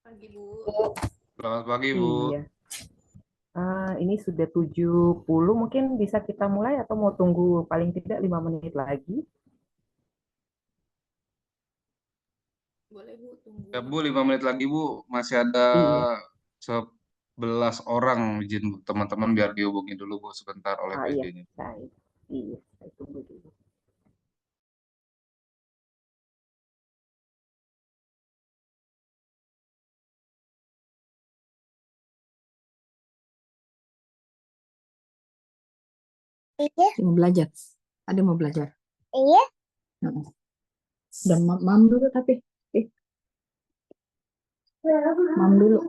Pagi, Bu. Selamat pagi, Bu. Iya, ini sudah 70, mungkin bisa kita mulai atau mau tunggu paling tidak 5 menit lagi? Boleh, Bu, tunggu Ya, Bu, 5 5 menit lagi, Bu. Masih ada Iya, 11 orang izin teman-teman biar dihubungi dulu, Bu, sebentar oleh iya, PJ-nya. saya tunggu dulu. Iya, Mau belajar. Ada mau belajar. iya. Heeh. Dan mam dulu tapi. Eh, mam dulu.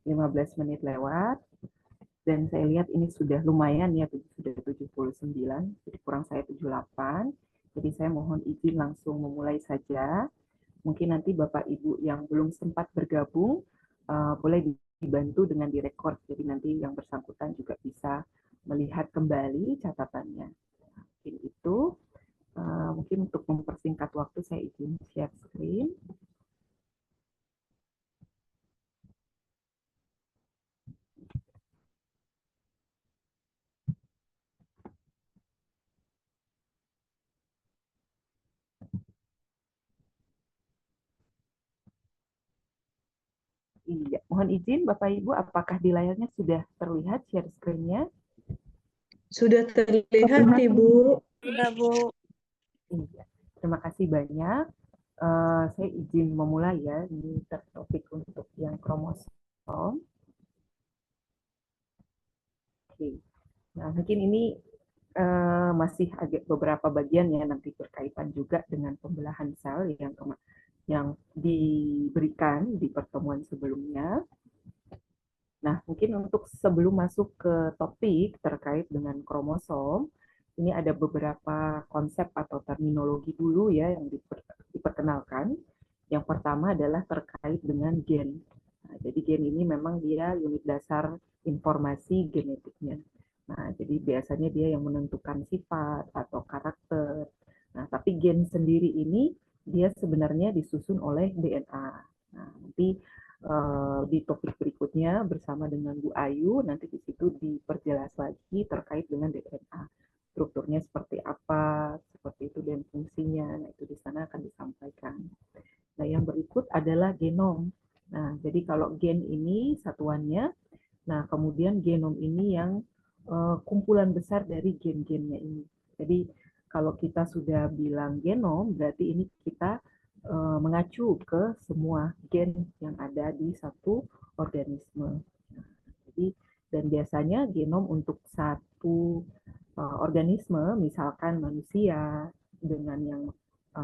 Iya, 15 menit lewat, dan saya lihat ini sudah lumayan ya, sudah 79, jadi kurang saya 78. Jadi saya mohon izin langsung memulai saja. Mungkin nanti Bapak Ibu yang belum sempat bergabung, boleh dibantu dengan direkod, jadi nanti yang bersangkutan juga bisa melihat kembali catatannya. Mungkin itu, mungkin untuk mempersingkat waktu saya izin share screen. Iya, mohon izin Bapak Ibu, apakah di layarnya sudah terlihat share screen-nya? Sudah terlihat, Ibu. Sudah, Bu. Iya, terima kasih banyak. Saya izin memulai ya, ini topik untuk yang kromosom. Oke, nah mungkin ini masih agak beberapa bagian ya nanti berkaitan juga dengan pembelahan sel yang diberikan di pertemuan sebelumnya. Nah, mungkin untuk sebelum masuk ke topik terkait dengan kromosom, ini ada beberapa konsep atau terminologi dulu ya yang diperkenalkan. Yang pertama adalah terkait dengan gen. Nah, jadi gen ini memang dia unit dasar informasi genetiknya. Nah, jadi biasanya dia yang menentukan sifat atau karakter. Nah, tapi gen sendiri ini dia sebenarnya disusun oleh DNA. Nah, nanti di topik berikutnya bersama dengan Bu Ayu, nanti di situ diperjelas lagi terkait dengan DNA. Strukturnya seperti apa, seperti itu dan fungsinya. Nah, itu di sana akan disampaikan. Nah, yang berikut adalah genom. Nah, jadi kalau gen ini satuannya, nah kemudian genom ini yang kumpulan besar dari gen-gennya ini. Jadi kalau kita sudah bilang genom, berarti ini kita mengacu ke semua gen yang ada di satu organisme. Nah, jadi dan biasanya genom untuk satu organisme, misalkan manusia dengan yang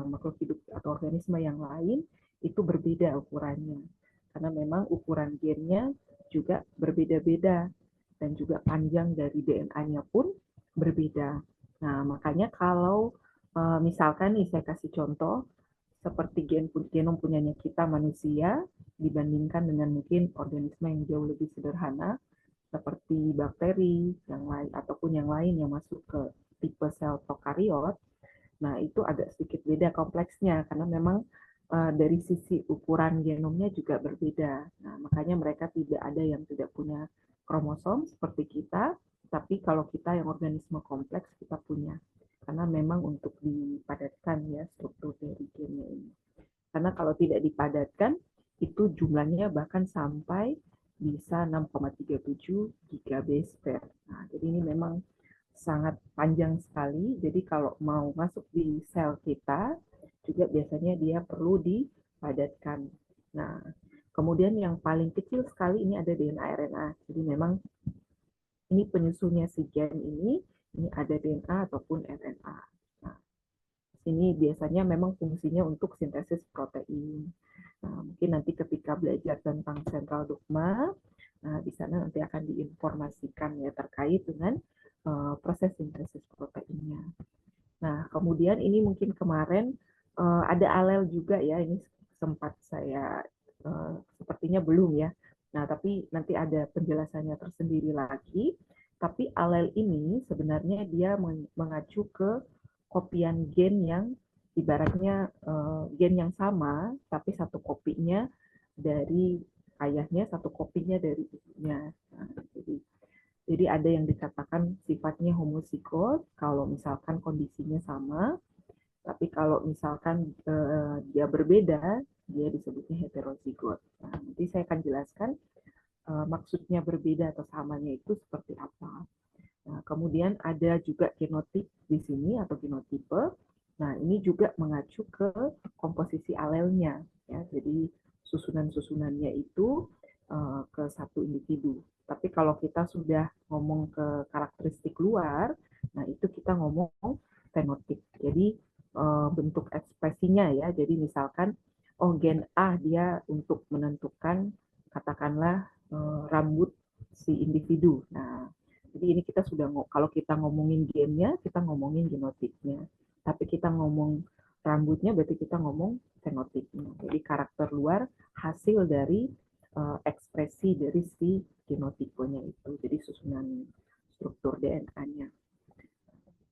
makhluk hidup atau organisme yang lain itu berbeda ukurannya, karena memang ukuran gennya juga berbeda-beda dan juga panjang dari DNA-nya pun berbeda. Nah, makanya kalau misalkan nih saya kasih contoh seperti genom punyanya kita manusia dibandingkan dengan mungkin organisme yang jauh lebih sederhana seperti bakteri yang lain ataupun yang lain yang masuk ke tipe sel prokariot. Nah, itu agak sedikit beda kompleksnya karena memang dari sisi ukuran genomnya juga berbeda. Nah, makanya mereka tidak ada yang tidak punya kromosom seperti kita, tapi kalau kita yang organisme kompleks kita punya. Karena memang untuk dipadatkan ya struktur dari gennya ini. Karena kalau tidak dipadatkan, itu jumlahnya bahkan sampai bisa 6,37 gigabase pair. Nah, jadi ini memang sangat panjang sekali. Jadi kalau mau masuk di sel kita, juga biasanya dia perlu dipadatkan. Nah, kemudian yang paling kecil sekali ini ada DNA RNA. Jadi memang ini penyusunnya si gen ini ada DNA ataupun RNA. Nah, ini biasanya memang fungsinya untuk sintesis protein. Nah, mungkin nanti ketika belajar tentang sentral dogma, Nah, di sana nanti akan diinformasikan ya terkait dengan proses sintesis proteinnya. Nah, kemudian ini mungkin kemarin ada alel juga ya, ini sempat saya sepertinya belum ya. Nah, tapi nanti ada penjelasannya tersendiri lagi. Tapi alel ini sebenarnya dia mengacu ke kopian gen yang ibaratnya gen yang sama, tapi satu kopinya dari ayahnya, satu kopinya dari ibunya. Nah, jadi ada yang dikatakan sifatnya homozigot kalau misalkan kondisinya sama, tapi kalau misalkan dia berbeda, dia disebutnya heterozigot. Nah, nanti saya akan jelaskan maksudnya berbeda atau samanya itu seperti apa. Nah, kemudian ada juga genotip di sini atau genotipe. Nah, ini juga mengacu ke komposisi alelnya. Ya, jadi susunan-susunannya itu ke satu individu. Tapi kalau kita sudah ngomong ke karakteristik luar, nah itu kita ngomong fenotip. Jadi bentuk ekspresinya ya. Jadi misalkan oh gen A dia untuk menentukan katakanlah rambut si individu. Nah, jadi ini kita sudah kalau kita ngomongin gennya, kita ngomongin genotipnya. Tapi kita ngomong rambutnya berarti kita ngomong fenotipnya. Jadi karakter luar hasil dari ekspresi dari si genotipenya itu. Jadi susunan struktur DNA-nya.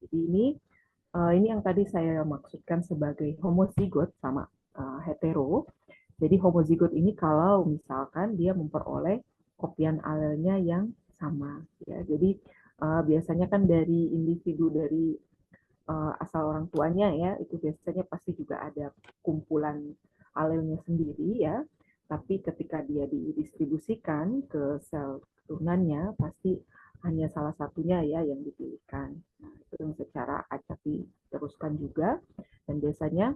Jadi ini yang tadi saya maksudkan sebagai homozigot sama hetero. Jadi homozigot ini kalau misalkan dia memperoleh kopian alelnya yang sama. Ya, jadi biasanya kan dari individu dari asal orang tuanya ya itu biasanya pasti juga ada kumpulan alelnya sendiri ya. Tapi ketika dia didistribusikan ke sel keturunannya pasti hanya salah satunya ya yang dipilihkan. Nah, itu yang secara acak diteruskan juga dan biasanya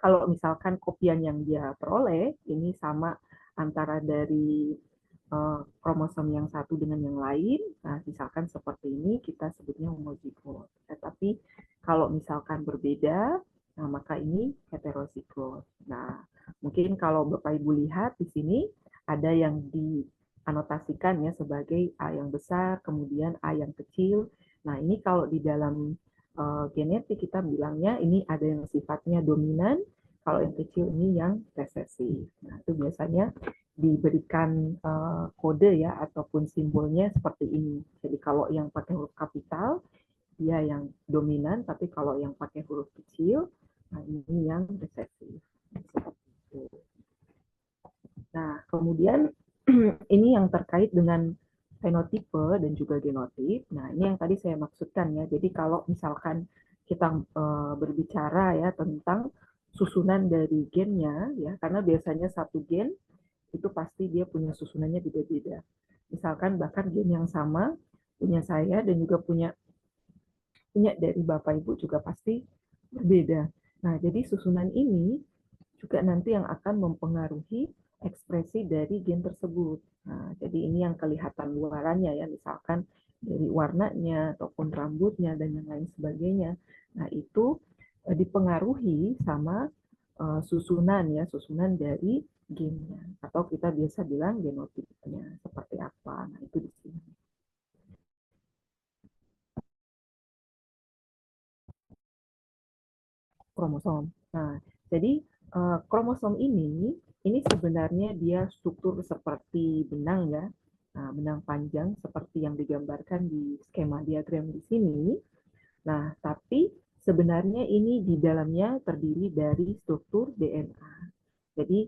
kalau misalkan kopian yang dia peroleh ini sama antara dari kromosom yang satu dengan yang lain, nah misalkan seperti ini kita sebutnya homozigot. Tetapi kalau misalkan berbeda, nah maka ini heterozigot. Nah, mungkin kalau Bapak Ibu lihat di sini ada yang dianotasikan ya sebagai A yang besar, kemudian A yang kecil. Nah, ini kalau di dalam genetik kita bilangnya ini ada yang sifatnya dominan, kalau yang kecil ini yang resesif. Nah, itu biasanya diberikan kode ya ataupun simbolnya seperti ini. Jadi kalau yang pakai huruf kapital dia yang dominan, tapi kalau yang pakai huruf kecil, nah ini yang resesif. Nah kemudian ini yang terkait dengan fenotipe dan juga genotip. Nah ini yang tadi saya maksudkan ya. Jadi kalau misalkan kita berbicara ya tentang susunan dari gennya ya, karena biasanya satu gen itu pasti dia punya susunannya beda-beda. Misalkan bahkan gen yang sama punya saya dan juga punya dari Bapak Ibu juga pasti berbeda. Nah, jadi susunan ini juga nanti yang akan mempengaruhi ekspresi dari gen tersebut. Nah, jadi ini yang kelihatan luarannya ya, misalkan dari warnanya ataupun rambutnya dan yang lain sebagainya. Nah, itu dipengaruhi sama susunan ya, susunan dari gennya atau kita biasa bilang genotipnya seperti apa. Nah, itu di sini. Kromosom. Nah, jadi kromosom ini sebenarnya dia struktur seperti benang ya. Nah, benang panjang seperti yang digambarkan di skema diagram di sini. Nah, tapi sebenarnya ini di dalamnya terdiri dari struktur DNA. Jadi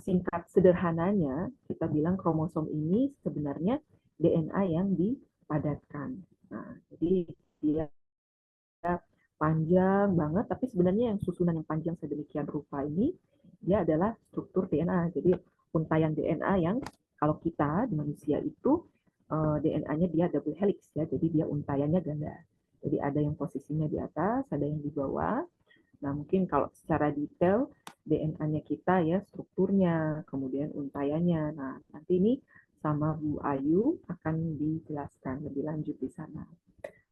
singkat sederhananya kita bilang kromosom ini sebenarnya DNA yang dipadatkan. Nah, jadi dia panjang banget, tapi sebenarnya yang susunan yang panjang sedemikian rupa ini dia adalah struktur DNA. Jadi untaian DNA yang kalau kita di manusia itu DNA-nya dia double helix ya, jadi dia untaiannya ganda. Jadi ada yang posisinya di atas, ada yang di bawah. Nah, mungkin kalau secara detail DNA-nya kita ya strukturnya, kemudian untaiannya. Nah, nanti ini sama Bu Ayu akan dijelaskan lebih lanjut di sana.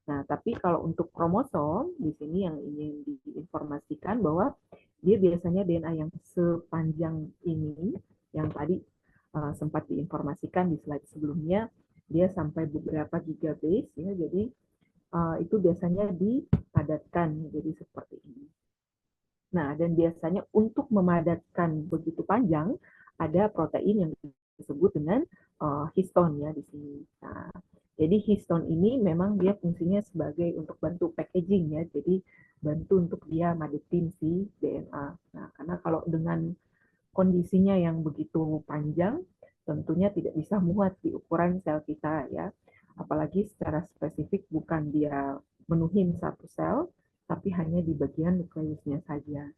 Nah, tapi kalau untuk kromosom di sini yang ingin diinformasikan bahwa dia biasanya DNA yang sepanjang ini yang tadi sempat diinformasikan di slide sebelumnya, dia sampai beberapa gigabase ya. Jadi itu biasanya dipadatkan jadi seperti ini. Nah, dan biasanya untuk memadatkan begitu panjang ada protein yang disebut dengan histon ya di sini. Nah, jadi histon ini memang dia fungsinya sebagai untuk bantu packaging ya. Jadi bantu untuk dia madetin si DNA. Nah, karena kalau dengan kondisinya yang begitu panjang, tentunya tidak bisa muat di ukuran sel kita ya. Apalagi secara spesifik bukan dia menuhin satu sel, tapi hanya di bagian nukleusnya saja.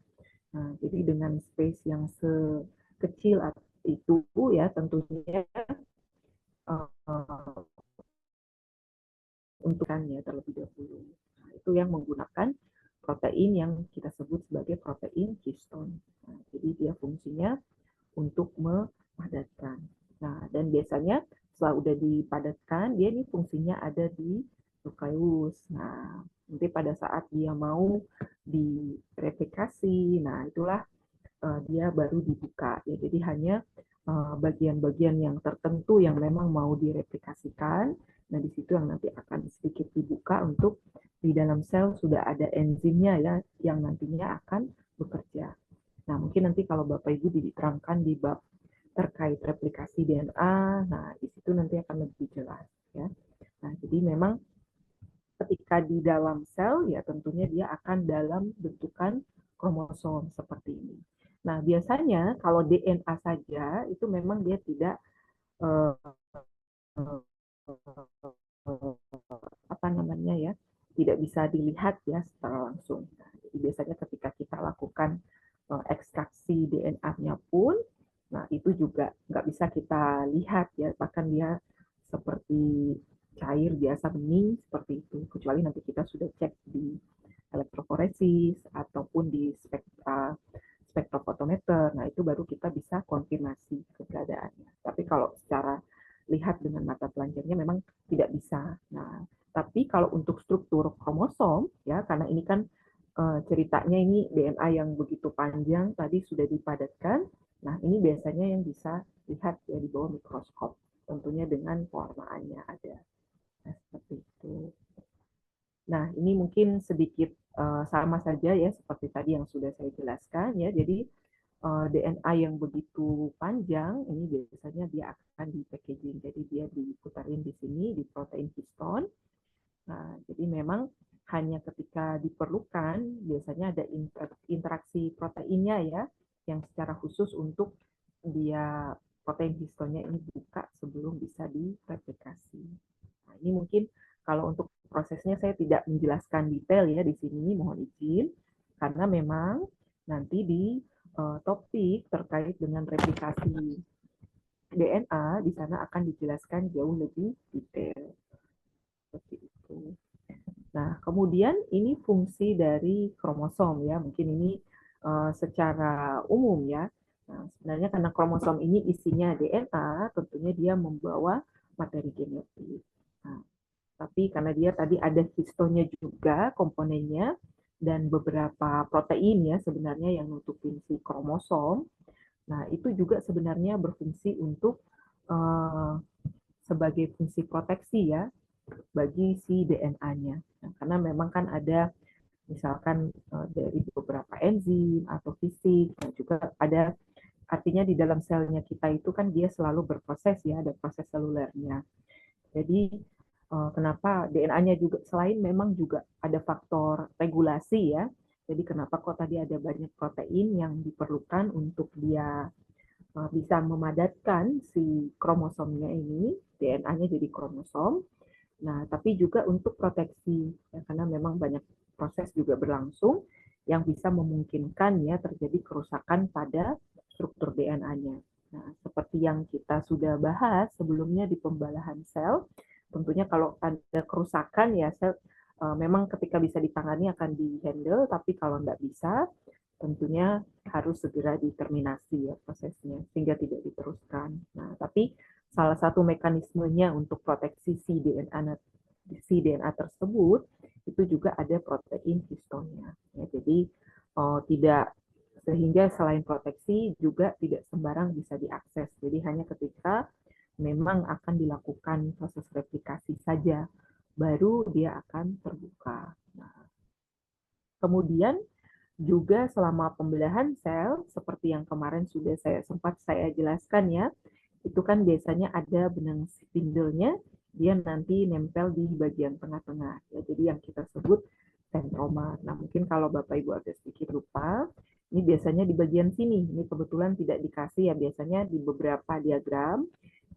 Nah, jadi dengan space yang sekecil itu ya tentunya untukannya terlebih dahulu. Nah, itu yang menggunakan protein yang kita sebut sebagai protein histone. Nah, jadi dia fungsinya untuk memadatkan. Nah, dan biasanya setelah udah dipadatkan, dia ini fungsinya ada di nukleus. Nah, nanti pada saat dia mau direplikasi, nah itulah dia baru dibuka. Ya, jadi hanya bagian-bagian yang tertentu yang memang mau direplikasikan. Nah, di situ yang nanti akan sedikit dibuka untuk di dalam sel sudah ada enzimnya ya yang nantinya akan bekerja. Nah, mungkin nanti kalau Bapak Ibu diterangkan di bab terkait replikasi DNA, nah di situ nanti akan lebih jelas ya. Nah, jadi memang ketika di dalam sel ya tentunya dia akan dalam bentukan kromosom seperti ini. Nah, biasanya kalau DNA saja itu memang dia tidak apa namanya ya, tidak bisa dilihat ya secara langsung. Nah, jadi biasanya ketika kita lakukan ekstraksi DNA-nya pun, nah itu juga nggak bisa kita lihat ya, bahkan dia seperti cair biasa bening seperti itu, kecuali nanti kita sudah cek di elektroforesis ataupun di spektrofotometer. Nah, itu baru kita bisa konfirmasi keberadaannya. Tapi kalau secara lihat dengan mata telanjangnya memang tidak bisa. Nah, tapi kalau untuk struktur kromosom ya, karena ini kan ceritanya ini DNA yang begitu panjang tadi sudah dipadatkan. Nah, ini biasanya yang bisa lihat ya di bawah mikroskop, tentunya dengan pewarnaannya ada. Nah, seperti itu. Nah, ini mungkin sedikit sama saja ya seperti tadi yang sudah saya jelaskan ya. Jadi DNA yang begitu panjang ini biasanya dia akan di packaging. Jadi dia diputarin di sini di protein histone. Nah, jadi memang hanya ketika diperlukan biasanya ada interaksi proteinnya ya yang secara khusus untuk dia protein histonnya ini buka sebelum bisa direplikasi. Nah, ini mungkin kalau untuk prosesnya saya tidak menjelaskan detail ya di sini, mohon izin karena memang nanti di topik terkait dengan replikasi DNA di sana akan dijelaskan jauh lebih detail. Seperti itu. Nah, kemudian ini fungsi dari kromosom ya, mungkin ini secara umum ya. Nah, sebenarnya karena kromosom ini isinya DNA, tentunya dia membawa materi genetik. Nah, tapi karena dia tadi ada histonnya juga komponennya dan beberapa protein ya sebenarnya yang nutupin si kromosom. Nah, itu juga sebenarnya berfungsi untuk sebagai fungsi proteksi ya bagi si DNA-nya. Nah, karena memang kan ada misalkan dari beberapa enzim atau fisik, dan juga ada artinya di dalam selnya kita itu kan dia selalu berproses ya, ada proses selulernya. Jadi kenapa DNA-nya juga selain memang juga ada faktor regulasi ya. Jadi kenapa kok tadi ada banyak protein yang diperlukan untuk dia bisa memadatkan si kromosomnya ini, DNA-nya jadi kromosom. Nah, tapi juga untuk proteksi, ya, karena memang banyak proses juga berlangsung yang bisa memungkinkan ya terjadi kerusakan pada struktur DNA-nya. Nah, seperti yang kita sudah bahas sebelumnya di pembalahan sel, tentunya kalau ada kerusakan ya sel memang ketika bisa ditangani akan di-handle, tapi kalau tidak bisa, tentunya harus segera diterminasi ya prosesnya, sehingga tidak diteruskan. Nah, tapi salah satu mekanismenya untuk proteksi si DNA tersebut, itu juga ada protein histonnya. Ya, jadi tidak sehingga selain proteksi juga tidak sembarang bisa diakses. Jadi hanya ketika memang akan dilakukan proses replikasi saja, baru dia akan terbuka. Nah, kemudian juga selama pembelahan sel, seperti yang kemarin sudah sempat saya jelaskan ya, itu kan biasanya ada benang spindle-nya, dia nanti nempel di bagian tengah-tengah. Ya, jadi yang kita sebut sentroma. Nah, mungkin kalau Bapak Ibu agak sedikit lupa, ini biasanya di bagian sini. Ini kebetulan tidak dikasih ya, biasanya di beberapa diagram.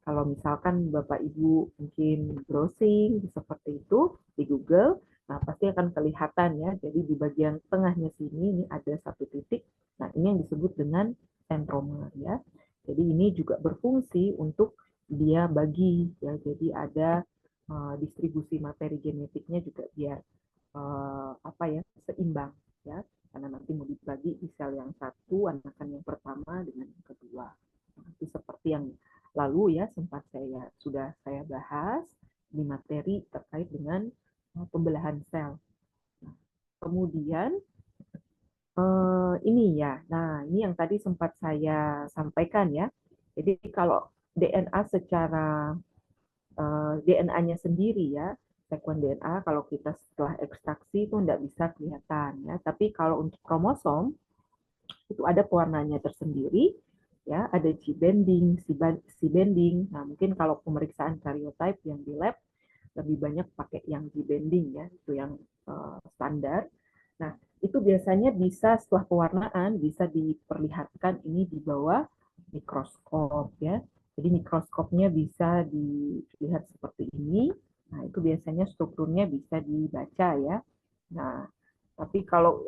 Kalau misalkan Bapak Ibu mungkin browsing seperti itu di Google, nah pasti akan kelihatan ya. Jadi di bagian tengahnya sini ini ada satu titik. Nah, ini yang disebut dengan sentroma ya. Jadi ini juga berfungsi untuk dia bagi ya. Jadi ada distribusi materi genetiknya juga biar seimbang ya. Karena nanti mau dibagi di sel yang satu, anakan yang pertama dengan yang kedua. Nanti seperti yang lalu ya sempat sudah saya bahas di materi terkait dengan pembelahan sel. Nah, kemudian ini ya, nah ini yang tadi sempat saya sampaikan ya. Jadi kalau DNA secara DNA-nya sendiri ya, sekuen DNA kalau kita setelah ekstraksi itu tidak bisa kelihatan ya. Tapi kalau untuk kromosom itu ada pewarnanya tersendiri ya, ada G-bending, C-bending. Nah, mungkin kalau pemeriksaan karyotype yang di lab lebih banyak pakai yang G-bending ya, itu yang standar. Nah, itu biasanya bisa setelah pewarnaan bisa diperlihatkan ini di bawah mikroskop ya. Jadi mikroskopnya bisa dilihat seperti ini. Nah, itu biasanya strukturnya bisa dibaca ya. Nah, tapi kalau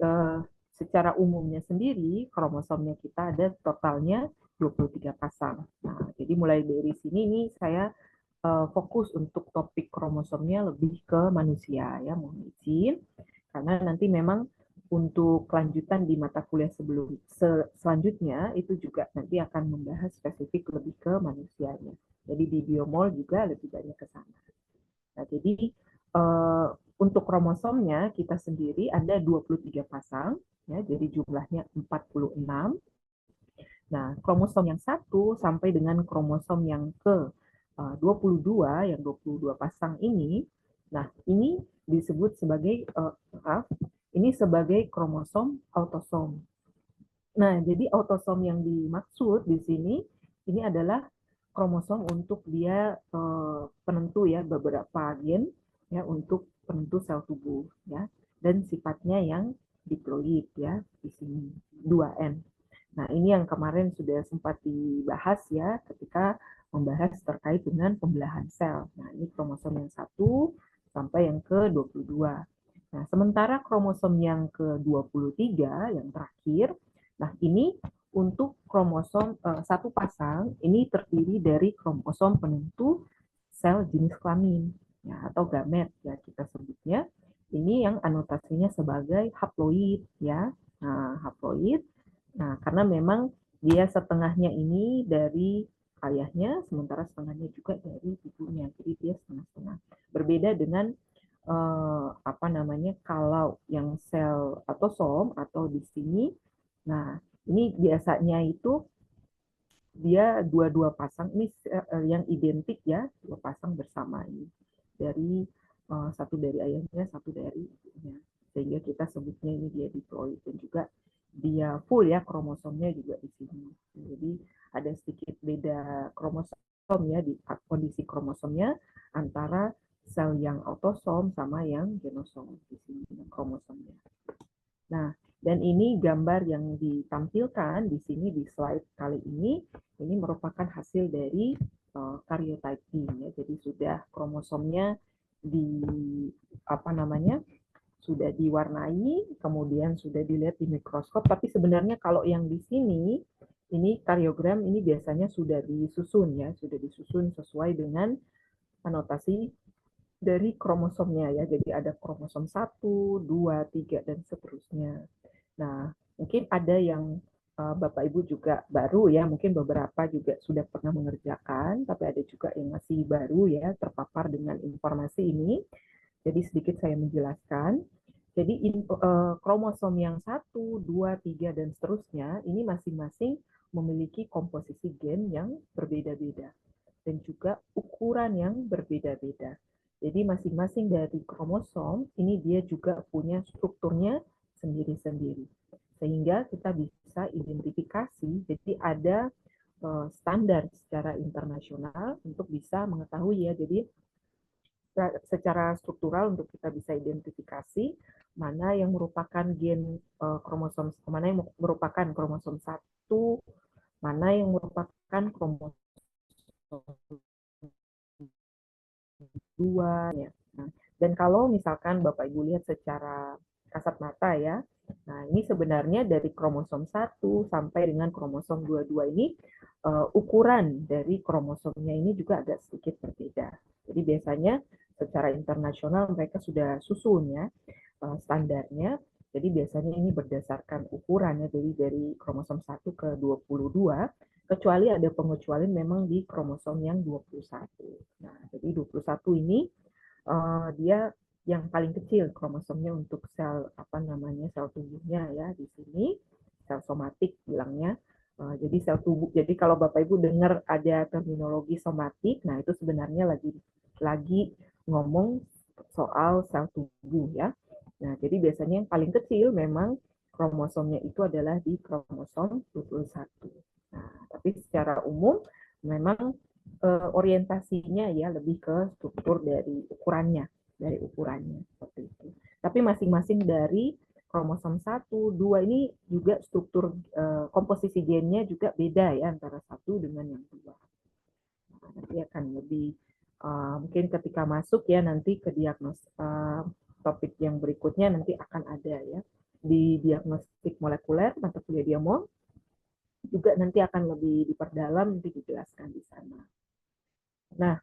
secara umumnya sendiri kromosomnya kita ada totalnya 23 pasang. Nah, jadi mulai dari sini ini saya fokus untuk topik kromosomnya lebih ke manusia ya, mohon izin. Karena nanti memang untuk kelanjutan di mata kuliah selanjutnya itu juga nanti akan membahas spesifik lebih ke manusianya. Jadi di biomol juga lebih banyak ke sana. Nah, jadi untuk kromosomnya kita sendiri ada 23 pasang ya, jadi jumlahnya 46. Nah, kromosom yang 1 sampai dengan kromosom yang ke 22, yang 22 pasang ini, nah ini disebut sebagai ini sebagai kromosom autosom. Nah, jadi autosom yang dimaksud di sini ini adalah kromosom untuk dia penentu ya beberapa gen ya untuk penentu sel tubuh ya, dan sifatnya yang diploid ya di sini 2N. Nah, ini yang kemarin sudah sempat dibahas ya ketika membahas terkait dengan pembelahan sel. Nah, ini kromosom yang 1 sampai yang ke-22. Nah, sementara kromosom yang ke-23 yang terakhir, nah ini untuk kromosom satu pasang ini terdiri dari kromosom penentu sel jenis kelamin ya, atau gamet ya kita sebutnya. Ini yang anotasinya sebagai haploid ya. Nah, haploid. Nah, karena memang dia setengahnya ini dari ayahnya, sementara setengahnya juga dari ibunya. Jadi dia setengah-setengah. Berbeda dengan kalau yang sel autosom atau di sini, nah ini biasanya itu dia dua-dua pasang ini yang identik ya, dua pasang bersama ini dari satu dari ayahnya, satu dari ibunya, sehingga kita sebutnya ini dia diploid dan juga dia full ya kromosomnya juga di sini. Jadi ada sedikit beda kromosom ya di kondisi kromosomnya antara sel yang autosom sama yang genosom di sini kromosomnya. Nah, dan ini gambar yang ditampilkan di sini di slide kali ini merupakan hasil dari karyotyping ya. Jadi sudah kromosomnya sudah diwarnai, kemudian sudah dilihat di mikroskop. Tapi sebenarnya kalau yang di sini ini karyogram ini biasanya sudah disusun ya, sudah disusun sesuai dengan anotasi dari kromosomnya ya. Jadi ada kromosom 1, 2, 3 dan seterusnya. Nah, mungkin ada yang Bapak Ibu juga baru ya, mungkin beberapa juga sudah pernah mengerjakan, tapi ada juga yang masih baru ya terpapar dengan informasi ini. Jadi sedikit saya menjelaskan. Jadi kromosom yang 1, 2, 3, dan seterusnya ini masing-masing memiliki komposisi gen yang berbeda-beda dan juga ukuran yang berbeda-beda. Jadi masing-masing dari kromosom ini dia juga punya strukturnya sendiri-sendiri. Sehingga kita bisa identifikasi, jadi ada standar secara internasional untuk bisa mengetahui ya. Jadi secara struktural untuk kita bisa identifikasi mana yang merupakan gen kromosom, mana yang merupakan kromosom 1, mana yang merupakan kromosom 2 ya. Nah, dan kalau misalkan Bapak Ibu lihat secara kasat mata ya, nah ini sebenarnya dari kromosom 1 sampai dengan kromosom 22 ini ukuran dari kromosomnya ini juga agak sedikit berbeda. Jadi biasanya secara internasional mereka sudah susun ya standarnya. Jadi biasanya ini berdasarkan ukurannya dari kromosom 1 ke 22, kecuali ada pengecualian memang di kromosom yang 21. Nah, jadi 21 ini dia yang paling kecil kromosomnya untuk sel sel tubuhnya ya di sini, sel somatik bilangnya. Jadi sel tubuh. Jadi kalau Bapak Ibu dengar ada terminologi somatik, nah itu sebenarnya lagi ngomong soal sel tubuh ya. Nah, jadi biasanya yang paling kecil memang kromosomnya itu adalah di kromosom 21. Nah, tapi secara umum memang orientasinya ya lebih ke struktur dari ukurannya seperti itu. Tapi masing-masing dari kromosom 1, 2 ini juga struktur komposisi gennya juga beda ya antara 1 dengan yang 2. Nah, nanti akan lebih mungkin ketika masuk ya nanti ke topik yang berikutnya nanti akan ada ya di diagnostik molekuler mata kuliah Diamond juga nanti akan lebih diperdalam, nanti dijelaskan di sana. Nah,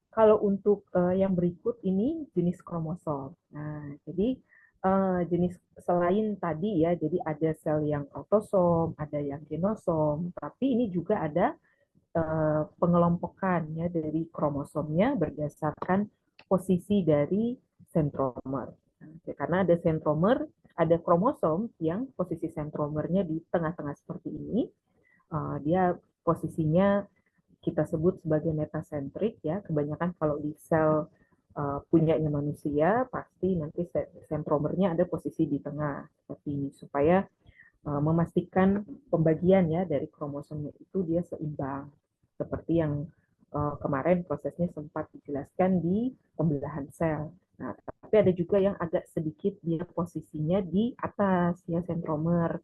kalau untuk yang berikut ini jenis kromosom. Nah, jadi jenis selain tadi ya, jadi ada sel yang autosom, ada yang genosom, tapi ini juga ada pengelompokan ya dari kromosomnya berdasarkan posisi dari sentromer. Nah, karena ada sentromer, ada kromosom yang posisi sentromernya di tengah-tengah seperti ini. Dia posisinya kita sebut sebagai metasentrik ya. Kebanyakan kalau di sel punyanya manusia pasti nanti sentromernya ada posisi di tengah seperti ini supaya memastikan pembagian ya dari kromosomnya itu dia seimbang seperti yang kemarin prosesnya sempat dijelaskan di pembelahan sel. Nah, tapi ada juga yang agak sedikit dia posisinya di atas ya sentromer.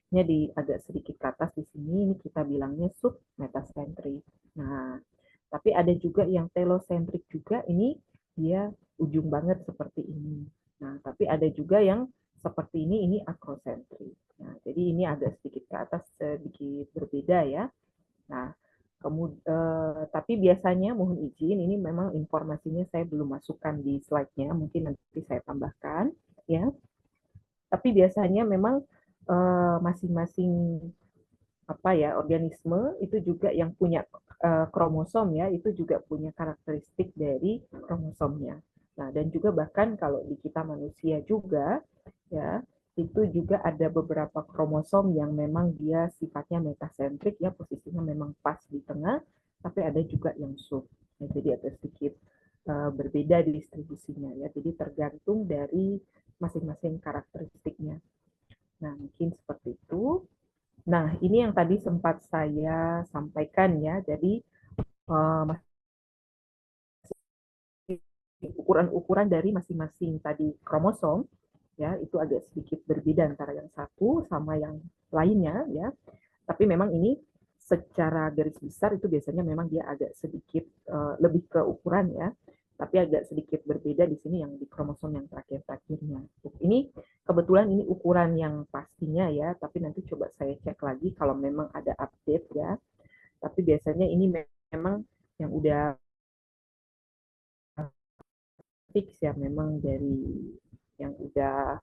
Di agak sedikit ke atas di sini ini kita bilangnya submetasentrik. Nah, tapi ada juga yang telosentrik juga ini dia ujung banget seperti ini. Nah, tapi ada juga yang seperti ini akrosentrik. Nah, jadi ini agak sedikit ke atas sedikit berbeda ya. Nah, tapi biasanya mohon izin ini memang informasinya saya belum masukkan di slide-nya, mungkin nanti saya tambahkan ya. Tapi biasanya memang masing-masing organisme itu juga yang punya kromosom ya, itu juga punya karakteristik dari kromosomnya. Nah, dan juga bahkan kalau di kita manusia juga ya, itu juga ada beberapa kromosom yang memang dia sifatnya metasentrik ya, posisinya memang pas di tengah, tapi ada juga yang sub. Nah, jadi ada sedikit berbeda distribusinya ya. Jadi tergantung dari masing-masing karakteristiknya. Nah, mungkin seperti itu. Nah, ini yang tadi sempat saya sampaikan ya. Jadi ukuran-ukuran dari masing-masing tadi kromosom ya itu agak sedikit berbeda antara yang satu sama yang lainnya ya. Tapi memang ini secara garis besar itu biasanya memang dia agak sedikit lebih ke ukuran ya. Tapi agak sedikit berbeda di sini yang di kromosom yang terakhir-terakhirnya. Ini kebetulan ini ukuran yang pastinya ya, tapi nanti coba saya cek lagi kalau memang ada update ya. Tapi biasanya ini memang yang udah fix ya, memang dari yang udah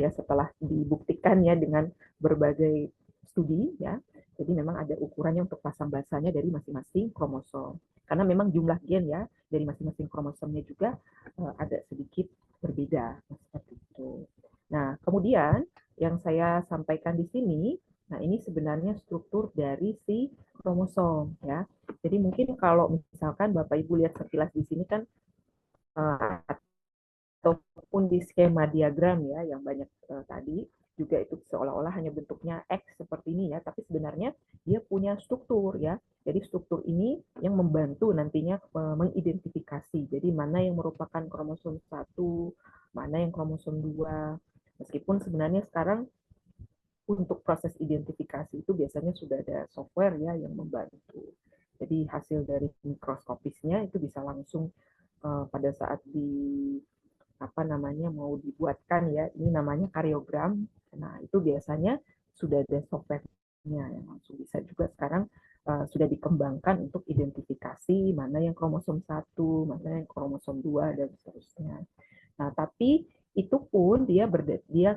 setelah dibuktikan ya dengan berbagai studi ya. Jadi memang ada ukurannya untuk pasang basanya dari masing-masing kromosom. Karena memang jumlah gen ya dari masing-masing kromosomnya juga ada sedikit berbeda seperti itu. Tuh. Nah, kemudian yang saya sampaikan di sini, nah ini sebenarnya struktur dari si kromosom ya. Jadi mungkin kalau misalkan Bapak Ibu lihat sekilas di sini kan ataupun di skema diagram ya yang banyak tadi juga itu seolah-olah hanya bentuknya X seperti ini ya, tapi sebenarnya dia punya struktur ya. Jadi struktur ini yang membantu nantinya mengidentifikasi. Jadi mana yang merupakan kromosom 1, mana yang kromosom 2. Meskipun sebenarnya sekarang untuk proses identifikasi itu biasanya sudah ada software ya yang membantu. Jadi hasil dari mikroskopisnya itu bisa langsung pada saat mau dibuatkan ya, ini namanya kariogram. Nah itu biasanya sudah ada software-nya yang langsung bisa juga sekarang sudah dikembangkan untuk identifikasi mana yang kromosom 1, mana yang kromosom 2 dan seterusnya. Nah tapi itu pun dia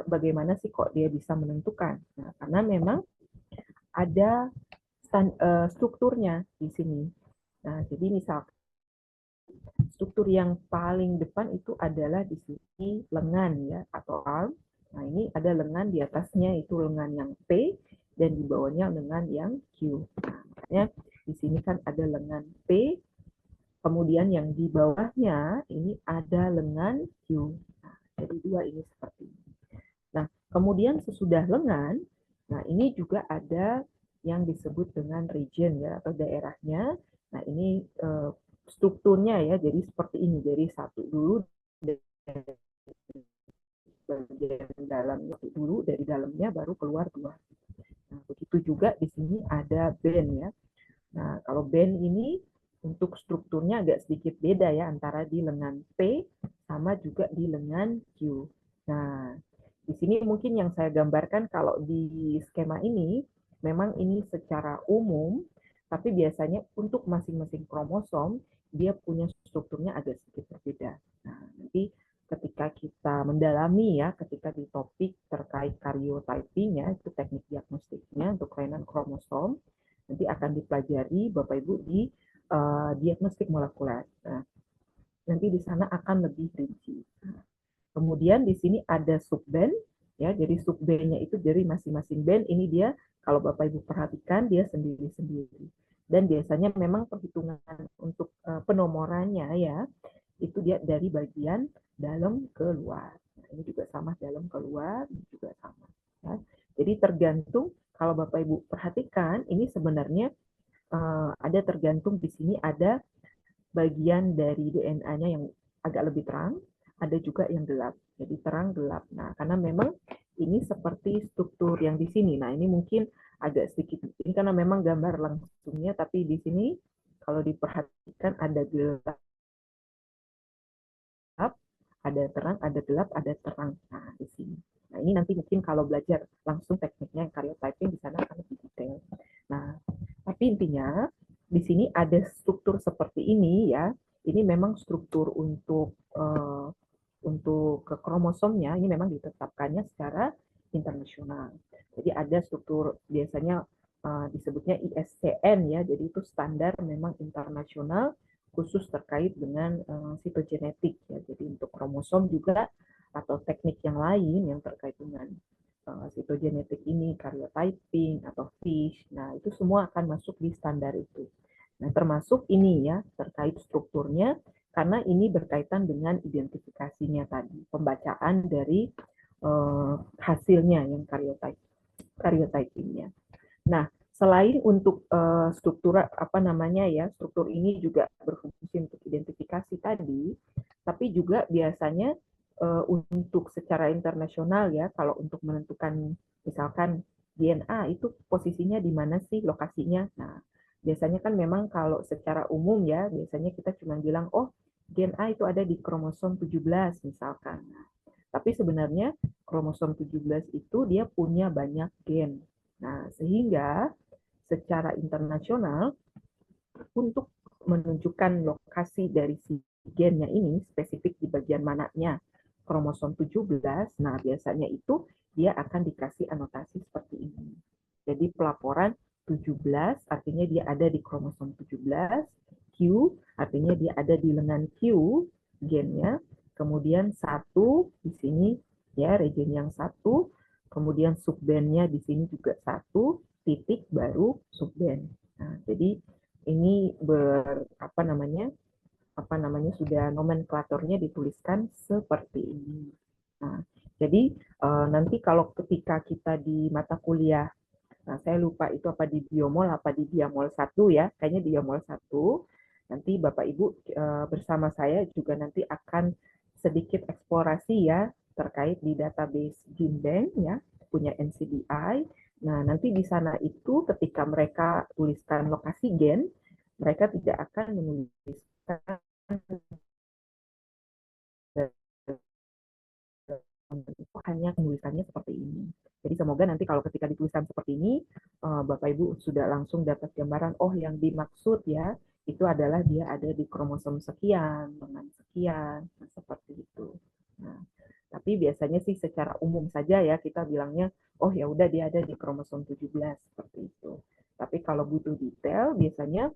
bagaimana sih kok dia bisa menentukan? Nah, karena memang ada strukturnya di sini. Nah, jadi misal struktur yang paling depan itu adalah di sini lengan ya atau arm. Nah, ini ada lengan di atasnya itu lengan yang P dan di bawahnya lengan yang Q. Nah, makanya di sini kan ada lengan P, kemudian yang di bawahnya ini ada lengan Q. Nah, jadi dua ini seperti ini. Nah, kemudian sesudah lengan, nah ini juga ada yang disebut dengan region ya atau daerahnya. Nah, ini strukturnya ya, jadi seperti ini. Jadi satu dulu bagian dalamnya dulu, dari dalamnya baru keluar dua. Nah, begitu juga di sini ada band ya. Nah, kalau band ini untuk strukturnya agak sedikit beda ya antara di lengan P sama juga di lengan Q. Nah, di sini mungkin yang saya gambarkan kalau di skema ini memang ini secara umum, tapi biasanya untuk masing-masing kromosom dia punya strukturnya agak sedikit berbeda. Nah, nanti ketika kita mendalami ya, ketika di topik terkait karyotyping-nya, itu teknik diagnostiknya untuk kelainan kromosom, nanti akan dipelajari Bapak Ibu di diagnostik molekuler. Nah, nanti di sana akan lebih rinci. Nah, kemudian di sini ada subband, ya. Jadi subbandnya itu dari masing-masing band ini dia kalau Bapak Ibu perhatikan dia sendiri-sendiri. Dan biasanya memang perhitungan untuk penomorannya ya itu dia dari bagian dalam ke luar. Nah, ini juga sama dalam ke luar, ini juga sama. Ya. Jadi tergantung kalau Bapak Ibu perhatikan ini sebenarnya ada tergantung di sini ada bagian dari DNA-nya yang agak lebih terang, ada juga yang gelap. Jadi terang gelap. Nah, karena memang ini seperti struktur yang di sini. Nah, ini mungkin agak sedikit ini karena memang gambar langsungnya, tapi di sini kalau diperhatikan ada gelap, ada terang, ada gelap, ada terang. Nah, di sini. Nah, ini nanti mungkin kalau belajar langsung tekniknya yang karyotyping di sana akan lebih detail. Nah, tapi intinya di sini ada struktur seperti ini ya. Ini memang struktur untuk ke kromosomnya ini memang ditetapkannya secara internasional. Jadi ada struktur biasanya disebutnya ISCN ya. Jadi itu standar memang internasional khusus terkait dengan sitogenetik ya. Jadi untuk kromosom juga atau teknik yang lain yang terkait dengan sitogenetik ini, karyotyping atau FISH. Nah, itu semua akan masuk di standar itu. Nah, termasuk ini ya, terkait strukturnya, karena ini berkaitan dengan identifikasinya tadi, pembacaan dari hasilnya yang karyotypingnya. Nah, selain untuk struktur struktur ini juga berfungsi untuk identifikasi tadi, tapi juga biasanya untuk secara internasional ya, kalau untuk menentukan misalkan DNA itu posisinya di mana sih lokasinya. Nah, biasanya kan memang kalau secara umum ya, biasanya kita cuma bilang, oh DNA itu ada di kromosom 17 misalkan. Nah, tapi sebenarnya kromosom 17 itu dia punya banyak gen. Nah, sehingga secara internasional untuk menunjukkan lokasi dari si gennya ini spesifik di bagian mananya kromosom 17, nah biasanya itu dia akan dikasih anotasi seperti ini. Jadi pelaporan 17 artinya dia ada di kromosom 17, Q artinya dia ada di lengan Q gennya, kemudian 1 di sini ya, region yang satu, kemudian subbandnya di sini juga satu, titik baru subband. Nah, jadi ini apa namanya sudah nomenklaturnya dituliskan seperti ini. Nah, jadi nanti kalau ketika kita di mata kuliah, nah saya lupa itu apa di biomol apa di diamol 1 ya, kayaknya di diamol 1. Nanti Bapak Ibu bersama saya juga nanti akan sedikit eksplorasi ya terkait di database GenBank ya, punya NCBI. Nah, nanti di sana itu ketika mereka tuliskan lokasi gen, mereka tidak akan menuliskan hanya penulisannya seperti ini. Jadi semoga nanti kalau ketika dituliskan seperti ini, Bapak Ibu sudah langsung dapat gambaran, oh yang dimaksud ya, itu adalah dia ada di kromosom sekian, dengan sekian, nah, seperti itu. Nah, tapi biasanya sih secara umum saja ya, kita bilangnya, oh ya udah dia ada di kromosom 17, seperti itu. Tapi kalau butuh detail, biasanya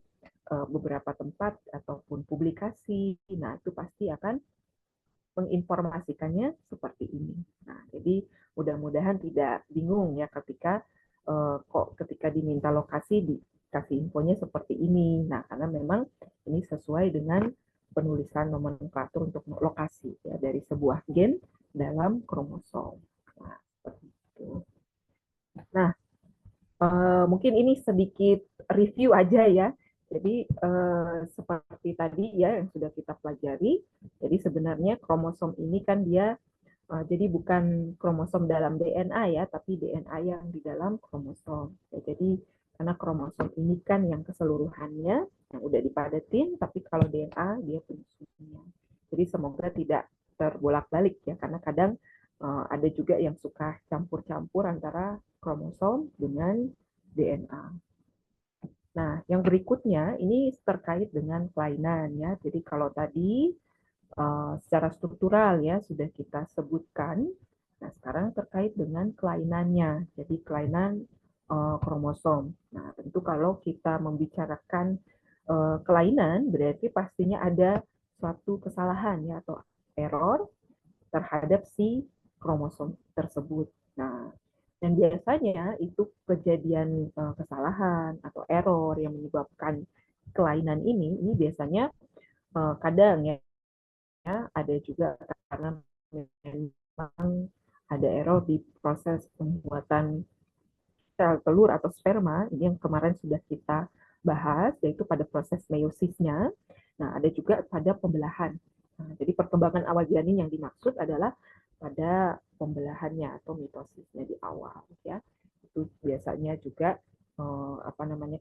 beberapa tempat ataupun publikasi, nah itu pasti akan menginformasikannya seperti ini. Nah, jadi mudah-mudahan tidak bingung ya ketika kok ketika diminta lokasi dikasih infonya seperti ini. Nah, karena memang ini sesuai dengan penulisan nomenklatur untuk lokasi ya dari sebuah gen dalam kromosom. Nah, seperti itu. Nah, mungkin ini sedikit review aja ya. Jadi seperti tadi ya yang sudah kita pelajari, jadi sebenarnya kromosom ini kan dia jadi bukan kromosom dalam DNA ya, tapi DNA yang di dalam kromosom. Ya, jadi karena kromosom ini kan yang keseluruhannya yang udah dipadatin, tapi kalau DNA dia penyusunnya. Jadi semoga tidak terbolak-balik ya, karena kadang ada juga yang suka campur-campur antara kromosom dengan DNA. Nah, yang berikutnya ini terkait dengan kelainan ya. Jadi kalau tadi secara struktural ya sudah kita sebutkan. Nah, sekarang terkait dengan kelainannya. Jadi kelainan kromosom. Nah, tentu kalau kita membicarakan kelainan berarti pastinya ada suatu kesalahan ya atau error terhadap si kromosom tersebut. Nah, dan biasanya itu kejadian kesalahan atau error yang menyebabkan kelainan ini biasanya kadang ya ada juga karena memang ada error di proses pembuatan sel telur atau sperma, ini yang kemarin sudah kita bahas, yaitu pada proses meiosisnya. Nah, ada juga pada pembelahan. Nah, jadi perkembangan awal janin yang dimaksud adalah pada pembelahannya atau mitosisnya di awal. Ya, itu biasanya juga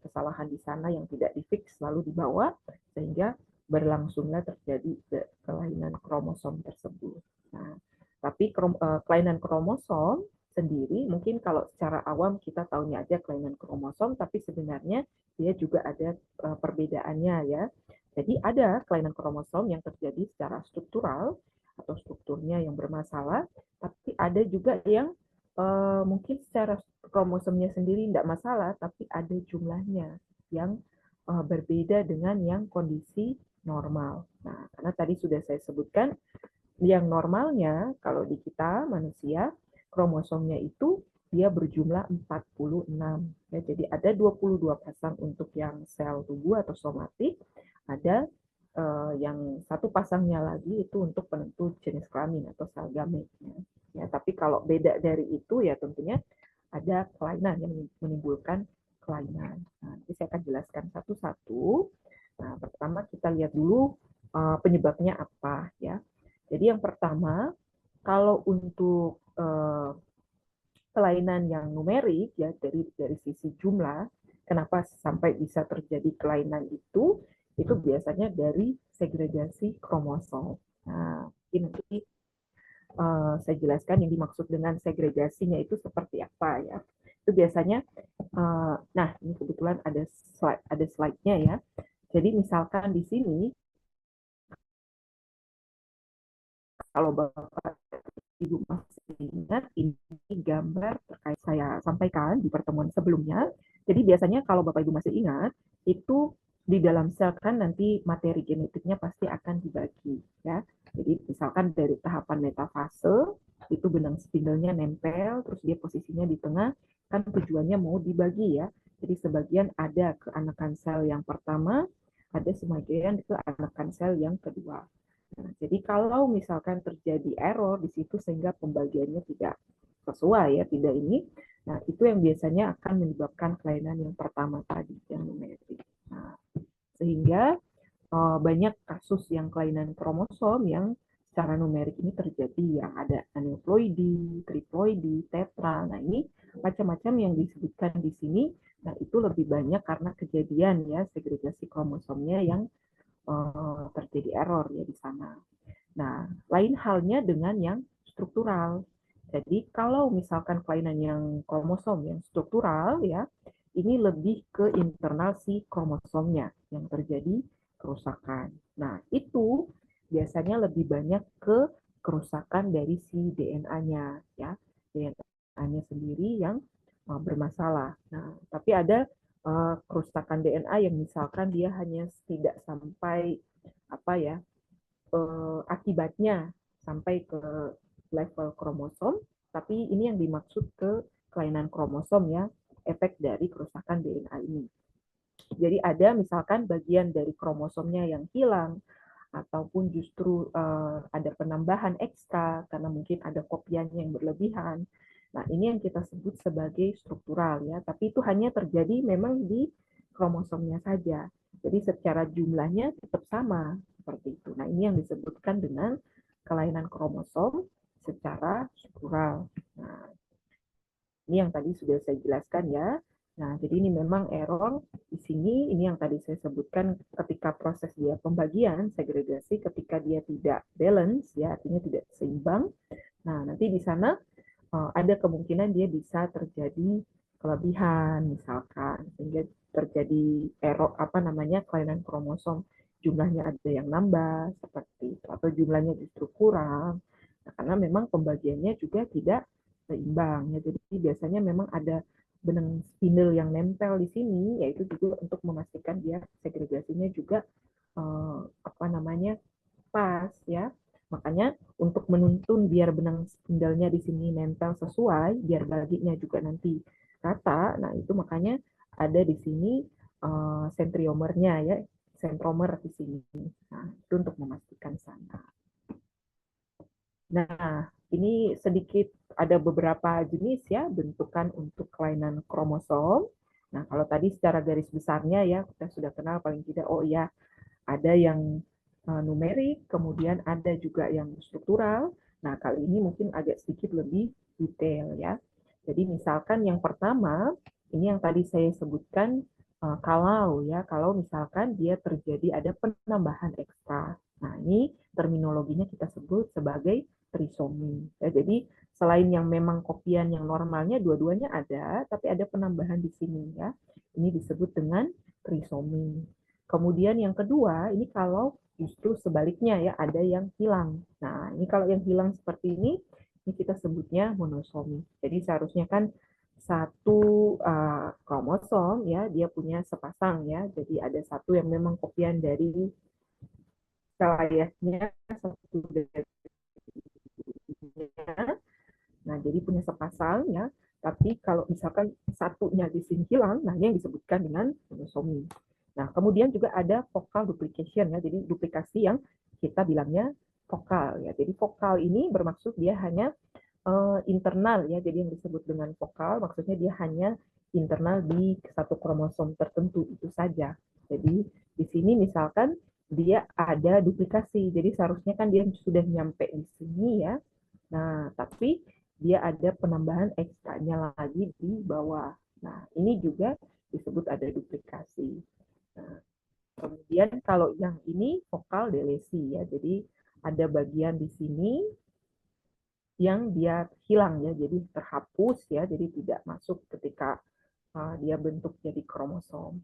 kesalahan di sana yang tidak difix lalu dibawa sehingga berlangsungnya terjadi kelainan kromosom tersebut. Nah, tapi kelainan kromosom sendiri mungkin kalau secara awam kita tahunya aja kelainan kromosom, tapi sebenarnya dia juga ada perbedaannya ya. Jadi ada kelainan kromosom yang terjadi secara struktural atau strukturnya yang bermasalah, tapi ada juga yang mungkin secara kromosomnya sendiri tidak masalah, tapi ada jumlahnya yang berbeda dengan yang kondisi normal. Nah, karena tadi sudah saya sebutkan, yang normalnya kalau di kita manusia, kromosomnya itu dia berjumlah 46. Ya, jadi ada 22 pasang untuk yang sel tubuh atau somatik, ada yang satu pasangnya lagi itu untuk penentu jenis kelamin atau sel gametnya. Ya, tapi kalau beda dari itu ya tentunya ada kelainan yang menimbulkan kelainan. Nah, nanti saya akan jelaskan satu-satu. Nah, pertama kita lihat dulu penyebabnya apa ya. Jadi yang pertama, kalau untuk kelainan yang numerik ya dari sisi jumlah, kenapa sampai bisa terjadi kelainan itu biasanya dari segregasi kromosom. Nah, ini nanti saya jelaskan yang dimaksud dengan segregasinya itu seperti apa ya. Itu biasanya, nah ini kebetulan ada slide-nya ya. Jadi misalkan di sini, kalau Bapak Ibu masih ingat, ini gambar terkait saya sampaikan di pertemuan sebelumnya. Jadi biasanya kalau Bapak Ibu masih ingat, itu di dalam sel kan nanti materi genetiknya pasti akan dibagi ya. Jadi misalkan dari tahapan metafase, itu benang spindle-nya nempel, terus dia posisinya di tengah, kan tujuannya mau dibagi ya. Jadi sebagian ada ke anakan sel yang pertama, ada sebagian ke anakan sel yang kedua. Nah, jadi kalau misalkan terjadi error di situ sehingga pembagiannya tidak sesuai ya, tidak ini, nah itu yang biasanya akan menyebabkan kelainan yang pertama tadi, yang numerik. Nah, sehingga banyak kasus yang kelainan kromosom yang secara numerik ini terjadi, yang ada aneuploidi, triploidi, tetra. Nah, ini macam-macam yang disebutkan di sini. Nah, itu lebih banyak karena kejadian ya segregasi kromosomnya yang terjadi error ya di sana. Nah, lain halnya dengan yang struktural. Jadi kalau misalkan kelainan yang kromosom yang struktural ya, ini lebih ke internal si kromosomnya yang terjadi kerusakan. Nah, itu biasanya lebih banyak ke kerusakan dari si DNA-nya ya. DNA-nya sendiri yang bermasalah. Nah, tapi ada kerusakan DNA yang misalkan dia hanya tidak sampai apa ya, akibatnya sampai ke level kromosom, tapi ini yang dimaksud ke kelainan kromosom ya, efek dari kerusakan DNA ini. Jadi ada misalkan bagian dari kromosomnya yang hilang, ataupun justru ada penambahan ekstra karena mungkin ada kopiannya yang berlebihan. Nah, ini yang kita sebut sebagai struktural ya, tapi itu hanya terjadi memang di kromosomnya saja. Jadi secara jumlahnya tetap sama seperti itu. Nah, ini yang disebutkan dengan kelainan kromosom secara struktural. Nah, ini yang tadi sudah saya jelaskan ya. Nah, jadi ini memang error di sini, ini yang tadi saya sebutkan ketika proses dia pembagian, segregasi, ketika dia tidak balance, ya artinya tidak seimbang. Nah, nanti di sana ada kemungkinan dia bisa terjadi kelebihan, misalkan, sehingga terjadi error, kelainan kromosom, jumlahnya ada yang nambah, seperti itu, atau jumlahnya justru kurang, nah, karena memang pembagiannya juga tidak seimbang. Ya, jadi biasanya memang ada benang spindle yang nempel di sini, yaitu juga untuk memastikan dia segregasinya juga pas ya. Makanya untuk menuntun biar benang spindle-nya di sini nempel sesuai, biar baginya juga nanti rata. Nah, itu makanya ada di sini sentriomernya ya, sentromer di sini. Nah, itu untuk memastikan sana. Nah, ini sedikit ada beberapa jenis ya bentukan untuk kelainan kromosom. Nah, kalau tadi secara garis besarnya ya kita sudah kenal paling tidak, oh ya, ada yang numerik, kemudian ada juga yang struktural. Nah, kali ini mungkin agak sedikit lebih detail ya. Jadi misalkan yang pertama, ini yang tadi saya sebutkan kalau misalkan dia terjadi ada penambahan ekstra. Nah, ini terminologinya kita sebut sebagai trisomi. Ya, jadi selain yang memang kopian yang normalnya dua-duanya ada, tapi ada penambahan di sini ya. Ini disebut dengan trisomi. Kemudian yang kedua, ini kalau justru sebaliknya ya, ada yang hilang. Nah, ini kalau yang hilang seperti ini kita sebutnya monosomi. Jadi seharusnya kan satu kromosom ya, dia punya sepasang ya. Jadi ada satu yang memang kopian dari sel ayahnya, satu dari ibunya. Nah, jadi punya sepasang ya. Tapi kalau misalkan satunya di sini hilang, nah ini yang disebutkan dengan monosomi. Nah, kemudian juga ada focal duplication ya, jadi duplikasi yang kita bilangnya vokal ya. Jadi vokal ini bermaksud dia hanya internal ya, jadi yang disebut dengan vokal maksudnya dia hanya internal di satu kromosom tertentu itu saja. Jadi di sini misalkan dia ada duplikasi, jadi seharusnya kan dia sudah nyampe di sini ya. Nah, tapi dia ada penambahan ekstranya lagi di bawah. Nah, ini juga disebut ada duplikasi. Nah, kemudian kalau yang ini vokal delesi ya, jadi ada bagian di sini yang dia hilang ya, jadi terhapus ya, jadi tidak masuk ketika dia bentuk jadi kromosom.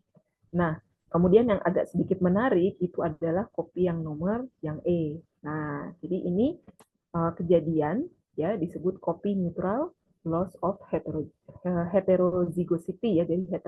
Nah, kemudian yang agak sedikit menarik itu adalah kopi yang nomor yang E. Nah, jadi ini kejadian ya disebut kopi neutral loss of heterozygosity ya, jadi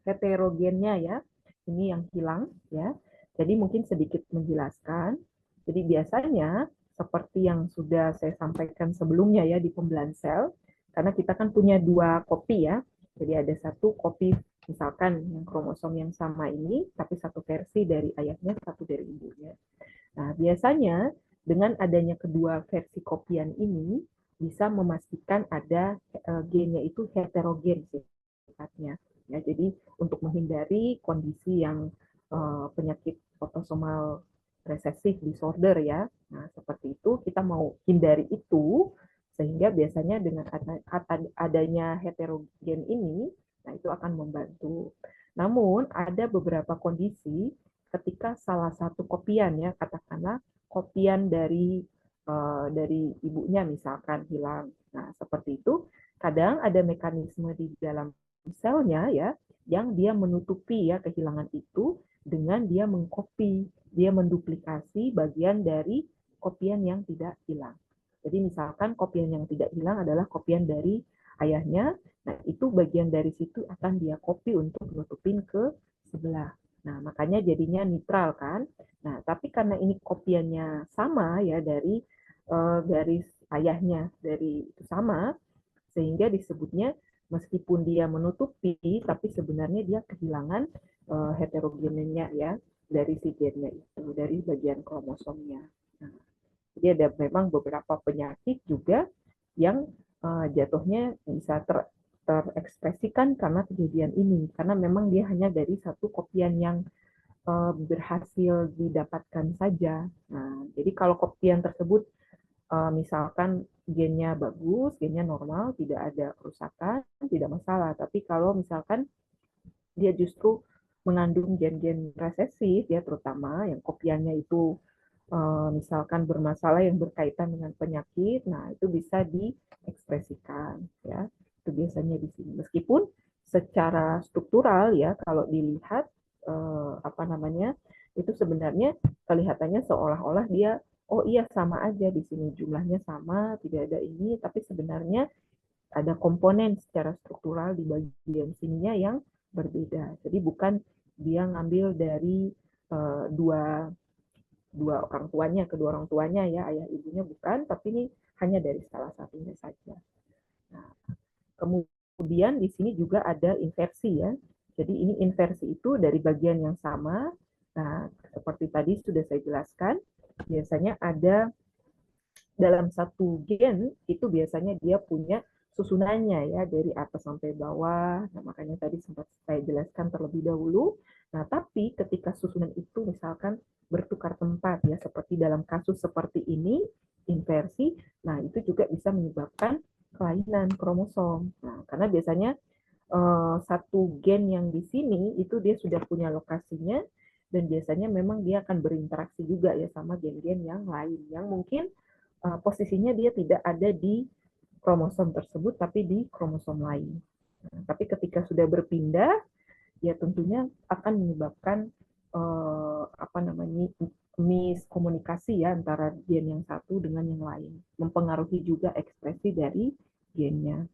heterogennya ya, ini yang hilang ya. Jadi mungkin sedikit menjelaskan. Jadi biasanya seperti yang sudah saya sampaikan sebelumnya ya di pembelahan sel, karena kita kan punya dua kopi ya. Jadi ada satu kopi misalkan yang kromosom yang sama ini, tapi satu versi dari ayahnya, satu dari ibunya. Nah, biasanya dengan adanya kedua versi kopian ini bisa memastikan ada gennya itu heterogen sifatnya. Ya, jadi untuk menghindari kondisi yang penyakit autosomal recessive disorder ya. Nah, seperti itu kita mau hindari itu sehingga biasanya dengan adanya heterogen ini, nah itu akan membantu. Namun ada beberapa kondisi ketika salah satu kopian ya, katakanlah kopian dari ibunya misalkan hilang. Nah, seperti itu kadang ada mekanisme di dalam selnya ya yang dia menutupi ya kehilangan itu dengan dia mengcopy, dia menduplikasi bagian dari kopian yang tidak hilang. Jadi misalkan kopian yang tidak hilang adalah kopian dari ayahnya, nah itu bagian dari situ akan dia copy untuk nutupin ke sebelah. Nah, makanya jadinya netral kan. Nah, tapi karena ini kopiannya sama ya dari garis ayahnya dari itu sama, sehingga disebutnya meskipun dia menutupi, tapi sebenarnya dia kehilangan heterogenenya ya dari si gennya itu, dari bagian kromosomnya. Nah, jadi ada memang beberapa penyakit juga yang jatuhnya bisa terekspresikan karena kejadian ini, karena memang dia hanya dari satu kopian yang berhasil didapatkan saja. Nah, jadi kalau kopian tersebut misalkan gennya bagus, gennya normal, tidak ada kerusakan, tidak masalah. Tapi kalau misalkan dia justru mengandung gen-gen resesif, ya terutama yang kopiannya itu misalkan bermasalah yang berkaitan dengan penyakit, nah itu bisa diekspresikan, ya. Itu biasanya di sini. Meskipun secara struktural ya, kalau dilihat apa namanya, itu sebenarnya kelihatannya seolah-olah dia oh iya sama aja di sini jumlahnya sama, tidak ada ini, tapi sebenarnya ada komponen secara struktural di bagian sininya yang berbeda. Jadi bukan dia ngambil dari dua kedua orang tuanya ya, ayah ibunya bukan, tapi ini hanya dari salah satunya saja. Nah, kemudian di sini juga ada inversi ya. Jadi ini inversi itu dari bagian yang sama. Nah, seperti tadi sudah saya jelaskan, biasanya ada dalam satu gen itu biasanya dia punya susunannya ya dari atas sampai bawah. Nah, makanya tadi sempat saya jelaskan terlebih dahulu. Nah, tapi ketika susunan itu misalkan bertukar tempat ya seperti dalam kasus seperti ini inversi, nah itu juga bisa menyebabkan kelainan kromosom. Nah, karena biasanya satu gen yang di sini itu dia sudah punya lokasinya dan biasanya memang dia akan berinteraksi juga ya sama gen-gen yang lain yang mungkin posisinya dia tidak ada di kromosom tersebut tapi di kromosom lain. Nah, tapi ketika sudah berpindah ya tentunya akan menyebabkan apa namanya miskomunikasi ya antara gen yang satu dengan yang lain, mempengaruhi juga ekspresi dari gennya.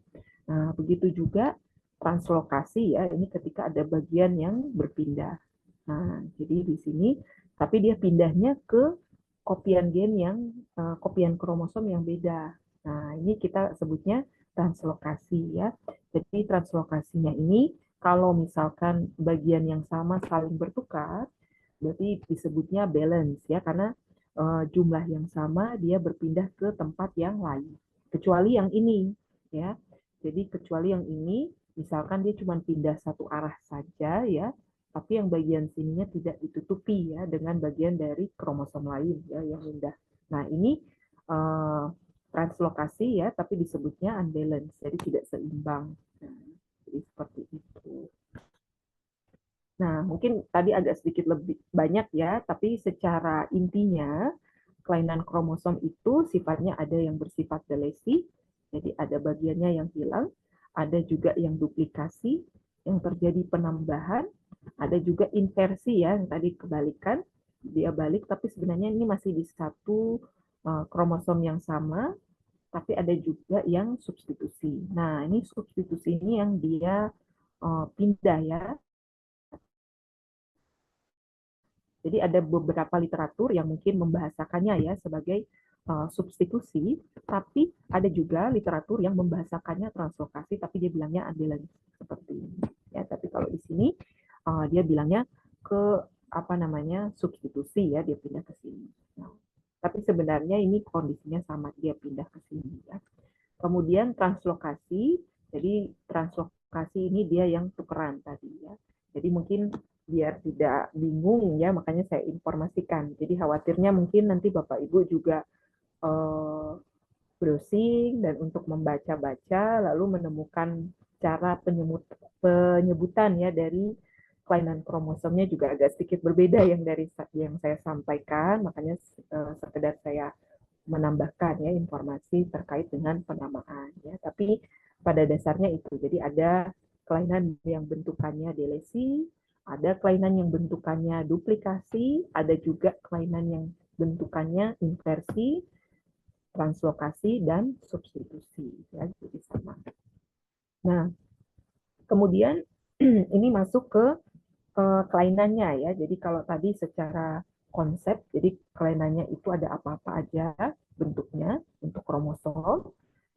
Nah, begitu juga translokasi ya, ini ketika ada bagian yang berpindah. Nah, jadi di sini tapi dia pindahnya ke kopian gen yang kopian kromosom yang beda. Nah, ini kita sebutnya translokasi ya. Jadi translokasinya ini kalau misalkan bagian yang sama saling bertukar, berarti disebutnya balance ya karena jumlah yang sama dia berpindah ke tempat yang lain. Kecuali yang ini ya. Jadi kecuali yang ini misalkan dia cuma pindah satu arah saja ya, tapi yang bagian sininya tidak ditutupi ya dengan bagian dari kromosom lain ya yang pindah. Nah, ini translokasi ya, tapi disebutnya unbalance, jadi tidak seimbang. Nah, jadi seperti itu. Nah, mungkin tadi agak sedikit lebih banyak ya, tapi secara intinya kelainan kromosom itu sifatnya ada yang bersifat delesi, jadi ada bagiannya yang hilang, ada juga yang duplikasi, yang terjadi penambahan, ada juga inversi ya, yang tadi kebalikan, dia balik, tapi sebenarnya ini masih di satu kromosom yang sama, tapi ada juga yang substitusi. Nah, ini substitusi ini yang dia pindah ya. Jadi ada beberapa literatur yang mungkin membahasakannya ya sebagai substitusi, tapi ada juga literatur yang membahasakannya translokasi, tapi dia bilangnya ambulans seperti ini. Ya, tapi kalau di sini dia bilangnya ke apa namanya substitusi ya, dia pindah ke sini. Nah, tapi sebenarnya ini kondisinya sama, dia pindah ke sini ya. Kemudian translokasi, jadi translokasi ini dia yang tukeran tadi ya. Jadi mungkin biar tidak bingung ya, makanya saya informasikan. Jadi khawatirnya mungkin nanti Bapak Ibu juga browsing dan untuk membaca-baca lalu menemukan cara penyebutan ya dari kelainan kromosomnya juga agak sedikit berbeda yang dari yang saya sampaikan, makanya sekedar saya menambahkan ya informasi terkait dengan penamaan ya. Tapi pada dasarnya itu. Jadi ada kelainan yang bentukannya delesi, ada kelainan yang bentukannya duplikasi, ada juga kelainan yang bentukannya inversi, translokasi dan substitusi ya, jadi sama. Nah, kemudian ini masuk ke kelainannya ya. Jadi kalau tadi secara konsep, jadi kelainannya itu ada apa-apa aja bentuknya untuk kromosom.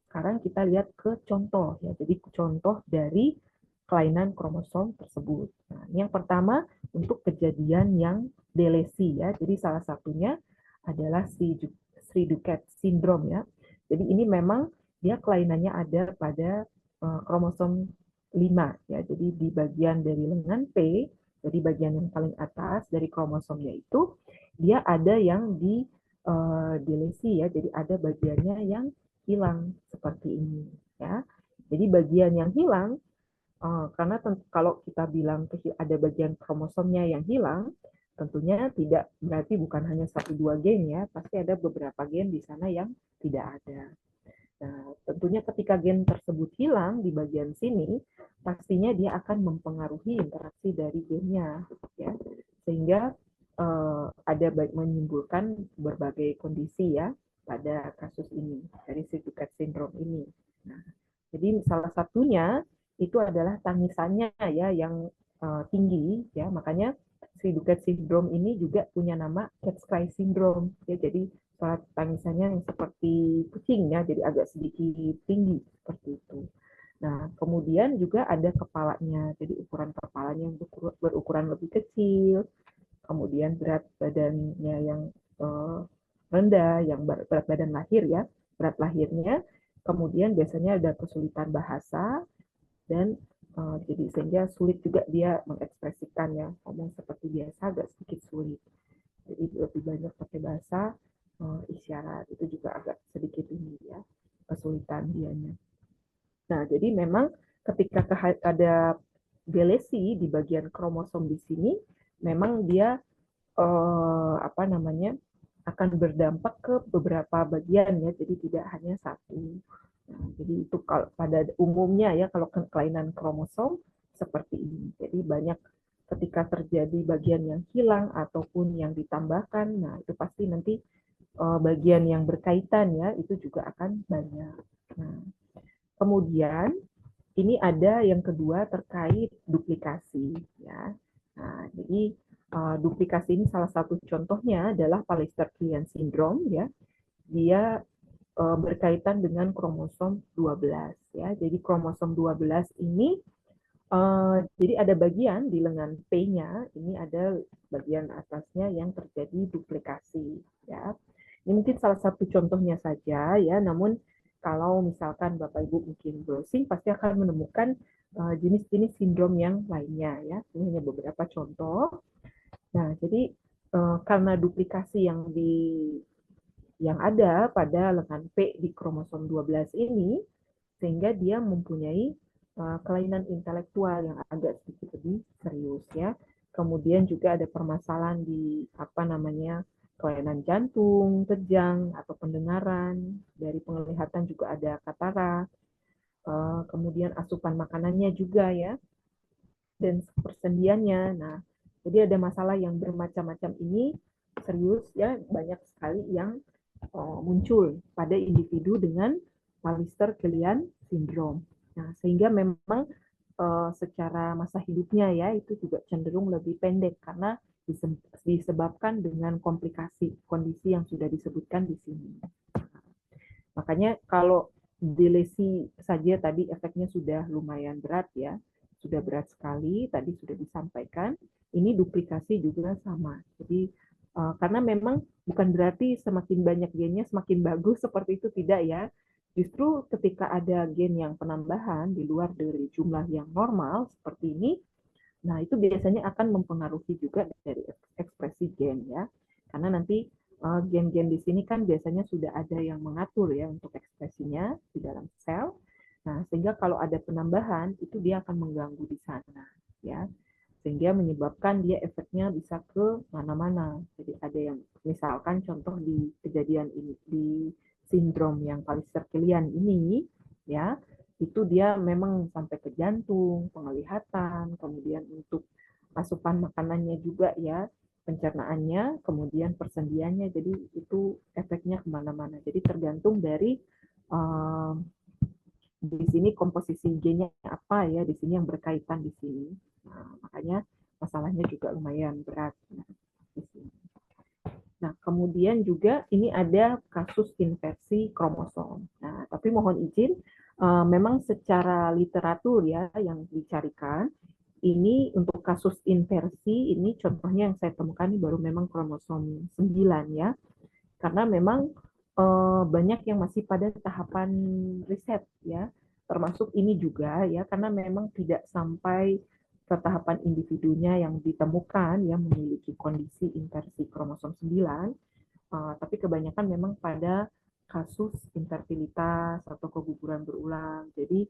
Sekarang kita lihat ke contoh ya. Jadi contoh dari kelainan kromosom tersebut. Nah, ini yang pertama untuk kejadian yang delesi ya. Jadi salah satunya adalah Sri-Duket syndrome ya. Jadi ini memang dia kelainannya ada pada kromosom 5 ya. Jadi di bagian dari lengan P, jadi bagian yang paling atas dari kromosomnya itu dia ada yang di delesi ya. Jadi ada bagiannya yang hilang seperti ini ya. Jadi bagian yang hilang karena kalau kita bilang ada bagian kromosomnya yang hilang, tentunya tidak berarti bukan hanya 1-2 gen ya, pasti ada beberapa gen di sana yang tidak ada. Nah, tentunya ketika gen tersebut hilang di bagian sini, pastinya dia akan mempengaruhi interaksi dari gennya, ya, sehingga ada menimbulkan berbagai kondisi ya pada kasus ini dari Sri-Duket syndrome ini. Nah, jadi salah satunya itu adalah tangisannya ya yang tinggi ya, makanya Sri-Duket syndrome ini juga punya nama cat's cry syndrome ya. Jadi suara tangisannya yang seperti kucing ya, jadi agak sedikit tinggi seperti itu. Nah, kemudian juga ada kepalanya, jadi ukuran kepalanya yang berukuran lebih kecil, kemudian berat badannya yang rendah, yang berat badan lahir ya, berat lahirnya, kemudian biasanya ada kesulitan bahasa dan jadi sehingga sulit juga dia mengekspresikan ya, ngomong seperti biasa agak sedikit sulit. Jadi lebih banyak pakai bahasa isyarat, itu juga agak sedikit ini ya kesulitan dianya. Nah, jadi memang ketika ada delesi di bagian kromosom di sini, memang dia apa namanya akan berdampak ke beberapa bagian ya, jadi tidak hanya satu. Nah, jadi itu kalau pada umumnya ya kalau kelainan kromosom seperti ini. Jadi banyak ketika terjadi bagian yang hilang ataupun yang ditambahkan, nah itu pasti nanti bagian yang berkaitan ya itu juga akan banyak. Nah, kemudian ini ada yang kedua terkait duplikasi ya. Nah, jadi duplikasi ini salah satu contohnya adalah Pallister-Killian syndrome ya. Dia berkaitan dengan kromosom 12 ya. Jadi kromosom 12 ini jadi ada bagian di lengan P-nya, ini ada bagian atasnya yang terjadi duplikasi ya. Ini mungkin salah satu contohnya saja ya, namun kalau misalkan Bapak Ibu mungkin browsing pasti akan menemukan jenis-jenis sindrom yang lainnya ya. Ini hanya beberapa contoh. Nah, jadi karena duplikasi yang ada pada lengan P di kromosom 12 ini, sehingga dia mempunyai kelainan intelektual yang agak sedikit lebih serius ya. Kemudian juga ada permasalahan di apa namanya kelainan jantung, kejang atau pendengaran, dari penglihatan juga ada katarak. Kemudian asupan makanannya juga ya, dan persendiannya. Nah, jadi ada masalah yang bermacam-macam ini serius ya, banyak sekali yang muncul pada individu dengan Pallister-Killian syndrome. Nah, sehingga memang secara masa hidupnya ya itu juga cenderung lebih pendek karena disebabkan dengan komplikasi kondisi yang sudah disebutkan di sini. Makanya kalau di lesi saja tadi efeknya sudah lumayan berat ya, sudah berat sekali, tadi sudah disampaikan, ini duplikasi juga sama. Jadi karena memang bukan berarti semakin banyak gennya semakin bagus seperti itu, tidak ya. Justru ketika ada gen yang penambahan di luar dari jumlah yang normal seperti ini, nah itu biasanya akan mempengaruhi juga dari ekspresi gen ya. Karena nanti gen-gen di sini kan biasanya sudah ada yang mengatur ya untuk ekspresinya di dalam sel. Nah, sehingga kalau ada penambahan itu dia akan mengganggu di sana ya. Sehingga menyebabkan dia efeknya bisa ke mana-mana. Jadi ada yang misalkan contoh di kejadian ini di sindrom yang Pallister-Killian ini ya, itu dia memang sampai ke jantung, penglihatan, kemudian untuk asupan makanannya juga ya, pencernaannya, kemudian persendiannya, jadi itu efeknya kemana-mana. Jadi tergantung dari di sini komposisi gennya apa ya, di sini yang berkaitan di sini. Nah, makanya masalahnya juga lumayan berat. Nah, kemudian juga ini ada kasus inversi kromosom. Nah, tapi mohon izin, memang secara literatur ya yang dicarikan, ini untuk kasus inversi, ini contohnya yang saya temukan ini baru memang kromosom 9 ya. Karena memang banyak yang masih pada tahapan riset ya, termasuk ini juga ya, karena memang tidak sampai ke tahapan individunya yang ditemukan yang memiliki kondisi inversi kromosom 9, tapi kebanyakan memang pada kasus infertilitas atau keguguran berulang. Jadi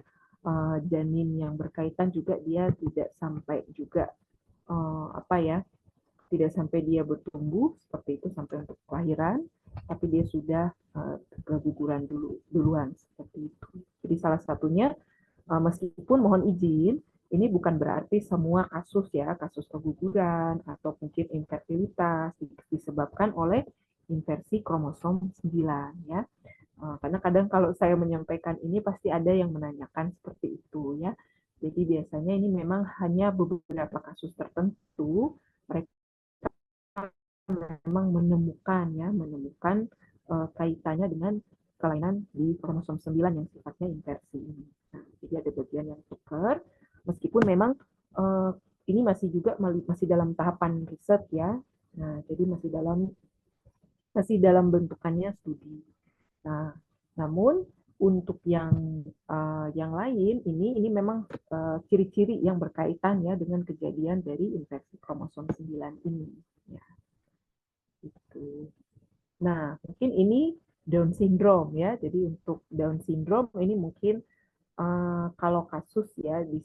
janin yang berkaitan juga dia tidak sampai juga apa ya, tidak sampai dia bertumbuh seperti itu sampai untuk kelahiran, tapi dia sudah keguguran duluan seperti itu. Jadi salah satunya meskipun mohon izin ini bukan berarti semua kasus ya, kasus keguguran atau mungkin infertilitas disebabkan oleh inversi kromosom 9 ya. Karena kadang kalau saya menyampaikan ini pasti ada yang menanyakan seperti itu ya. Jadi biasanya ini memang hanya beberapa kasus tertentu mereka memang menemukan kaitannya dengan kelainan di kromosom 9 yang sifatnya inversi ini. Nah, jadi ada bagian yang tukar, meskipun memang ini masih dalam tahapan riset ya. Nah, jadi masih dalam bentukannya studi. Nah, namun untuk yang lain ini memang ciri-ciri yang berkaitan ya dengan kejadian dari inversi kromosom 9 ini. Ya. Gitu. Nah, mungkin ini Down syndrome ya. Jadi untuk Down syndrome ini mungkin kalau kasus ya di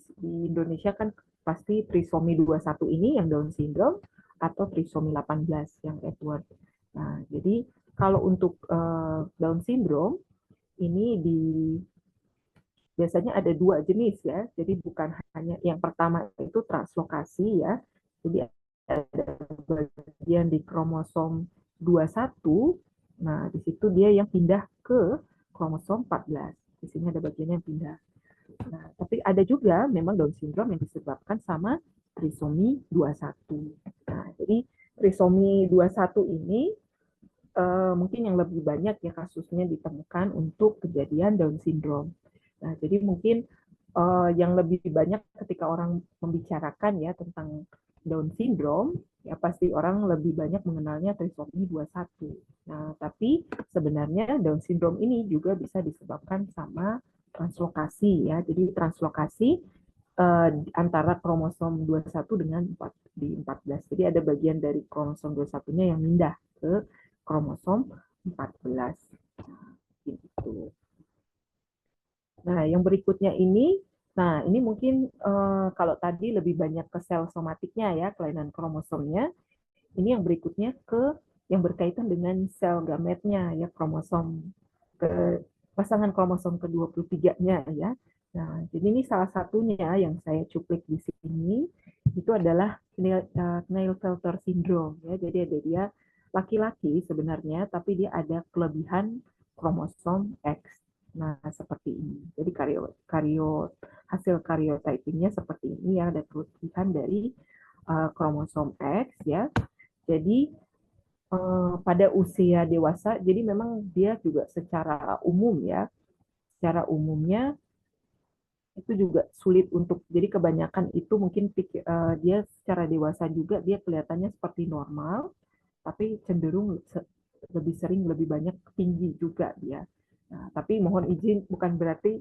Indonesia kan pasti trisomi 21 ini yang Down syndrome atau trisomi 18 yang Edward. Nah, jadi kalau untuk Down syndrome ini biasanya ada dua jenis ya. Jadi bukan hanya yang pertama itu translokasi ya. Jadi ada bagian di kromosom 21. Nah, di situ dia yang pindah ke kromosom 14. Di sini ada bagian yang pindah. Nah, tapi ada juga memang Down syndrome yang disebabkan sama trisomi 21. Nah, jadi trisomi 21 ini mungkin yang lebih banyak ya kasusnya ditemukan untuk kejadian Down syndrome. Nah, jadi mungkin yang lebih banyak ketika orang membicarakan ya tentang Down syndrome, ya pasti orang lebih banyak mengenalnya trisomi 21. Nah, tapi sebenarnya Down syndrome ini juga bisa disebabkan sama translokasi ya. Jadi translokasi antara kromosom 21 dengan 14. Jadi ada bagian dari kromosom 21-nya yang pindah ke kromosom 14. Gitu. Nah, yang berikutnya ini, mungkin kalau tadi lebih banyak ke sel somatiknya ya, kelainan kromosomnya. Ini yang berikutnya ke yang berkaitan dengan sel gametnya ya, pasangan kromosom ke-23-nya ya. Nah, jadi ini salah satunya yang saya cuplik di sini itu adalah Klinefelter syndrome ya. Jadi ada dia laki-laki sebenarnya, tapi dia ada kelebihan kromosom X. Nah, seperti ini. Jadi hasil karyotypingnya seperti ini ya, ada kelebihan dari kromosom X ya. Jadi pada usia dewasa, jadi memang dia juga secara umum ya, secara umumnya itu juga sulit untuk, jadi kebanyakan itu mungkin dia secara dewasa juga dia kelihatannya seperti normal, tapi cenderung lebih sering lebih banyak tinggi juga dia. Nah, tapi mohon izin bukan berarti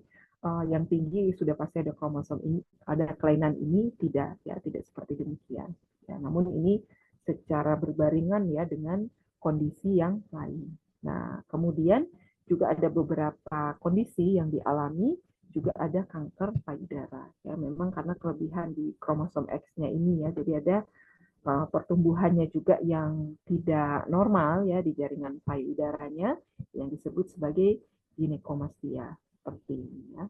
yang tinggi sudah pasti ada kromosom ini, ada kelainan ini, tidak ya, tidak seperti demikian. Ya, namun ini secara berbarengan ya dengan kondisi yang lain. Nah, kemudian juga ada beberapa kondisi yang dialami, juga ada kanker payudara. Ya, memang karena kelebihan di kromosom X-nya ini ya, jadi ada pertumbuhannya juga yang tidak normal ya di jaringan payudaranya yang disebut sebagai ginekomastia seperti ini ya.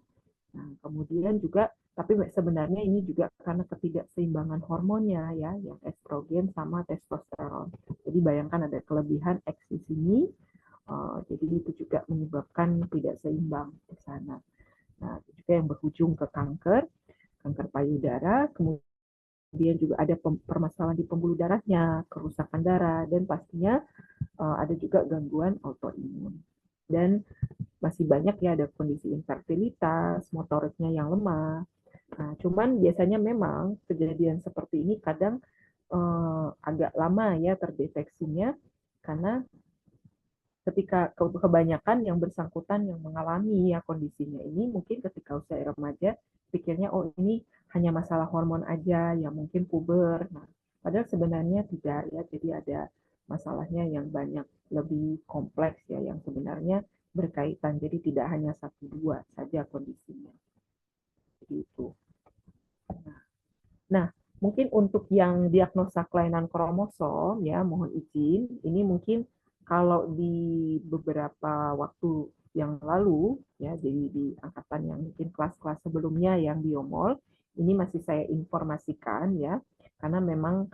Nah, kemudian juga tapi sebenarnya ini juga karena ketidakseimbangan hormonnya ya, yang estrogen sama testosteron. Jadi bayangkan ada kelebihan X di sini, jadi itu juga menyebabkan tidak seimbang di sana. Nah, itu juga yang berujung ke kanker payudara, kemudian juga ada permasalahan di pembuluh darahnya, kerusakan darah, dan pastinya ada juga gangguan autoimun. Dan masih banyak ya ada kondisi infertilitas, motoriknya yang lemah. Nah, cuman biasanya memang kejadian seperti ini kadang agak lama ya terdeteksinya, karena ketika kebanyakan yang bersangkutan yang mengalami ya kondisinya ini mungkin ketika usia remaja pikirnya oh ini hanya masalah hormon aja ya mungkin puber. Nah, padahal sebenarnya tidak ya, jadi ada masalahnya yang banyak lebih kompleks ya yang sebenarnya berkaitan, jadi tidak hanya satu dua saja kondisinya. Jadi itu. Nah, mungkin untuk yang diagnosa kelainan kromosom ya mohon izin, ini mungkin kalau di beberapa waktu yang lalu ya, jadi di angkatan yang mungkin kelas-kelas sebelumnya yang biomol, ini masih saya informasikan ya, karena memang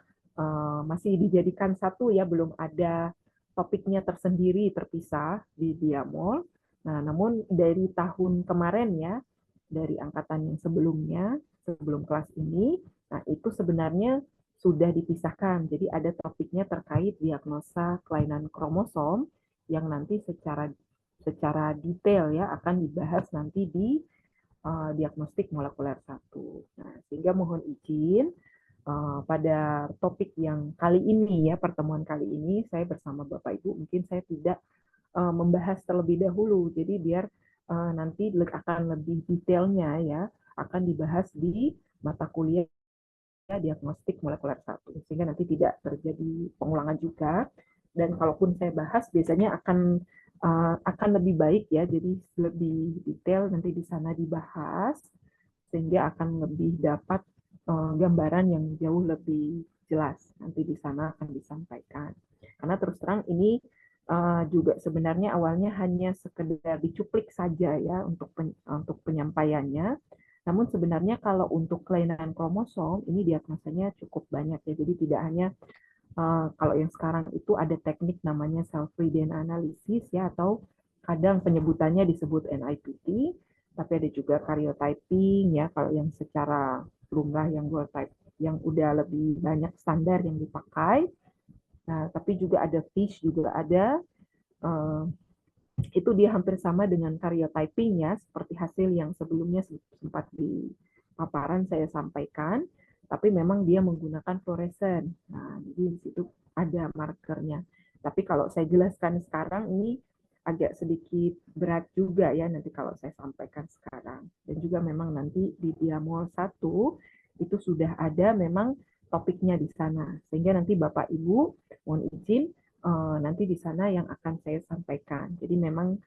masih dijadikan satu ya, belum ada topiknya tersendiri terpisah di biomol. Nah, namun dari tahun kemarin ya, dari angkatan yang sebelumnya, sebelum kelas ini, nah itu sebenarnya sudah dipisahkan. Jadi ada topiknya terkait diagnosa kelainan kromosom yang nanti secara detail ya akan dibahas nanti di diagnostik molekuler 1. Nah, sehingga mohon izin pada topik yang kali ini ya, pertemuan kali ini saya bersama Bapak Ibu mungkin saya tidak membahas terlebih dahulu. Jadi biar nanti akan lebih detailnya ya akan dibahas di mata kuliah diagnostik molekuler 1, sehingga nanti tidak terjadi pengulangan juga. Dan kalaupun saya bahas biasanya akan lebih baik ya, jadi lebih detail nanti di sana dibahas sehingga akan lebih dapat gambaran yang jauh lebih jelas nanti di sana akan disampaikan. Karena terus terang ini juga sebenarnya awalnya hanya sekedar dicuplik saja ya untuk penyampaiannya. Namun sebenarnya kalau untuk kelainan kromosom ini diagnosanya cukup banyak ya. Jadi tidak hanya kalau yang sekarang itu ada teknik namanya cell-free DNA analysis ya, atau kadang penyebutannya disebut NIPT, tapi ada juga karyotyping ya kalau yang secara lumrah yang dual type yang udah lebih banyak standar yang dipakai. Nah, tapi juga ada FISH juga ada. Itu dia hampir sama dengan karyotyping ya, seperti hasil yang sebelumnya sempat di paparan saya sampaikan, tapi memang dia menggunakan fluoresen. Nah, jadi di situ ada markernya. Tapi kalau saya jelaskan sekarang ini agak sedikit berat juga ya nanti kalau saya sampaikan sekarang. Dan juga memang nanti di Diamol 1 itu sudah ada memang topiknya di sana. Sehingga nanti Bapak Ibu mohon izin nanti di sana yang akan saya sampaikan. Jadi memang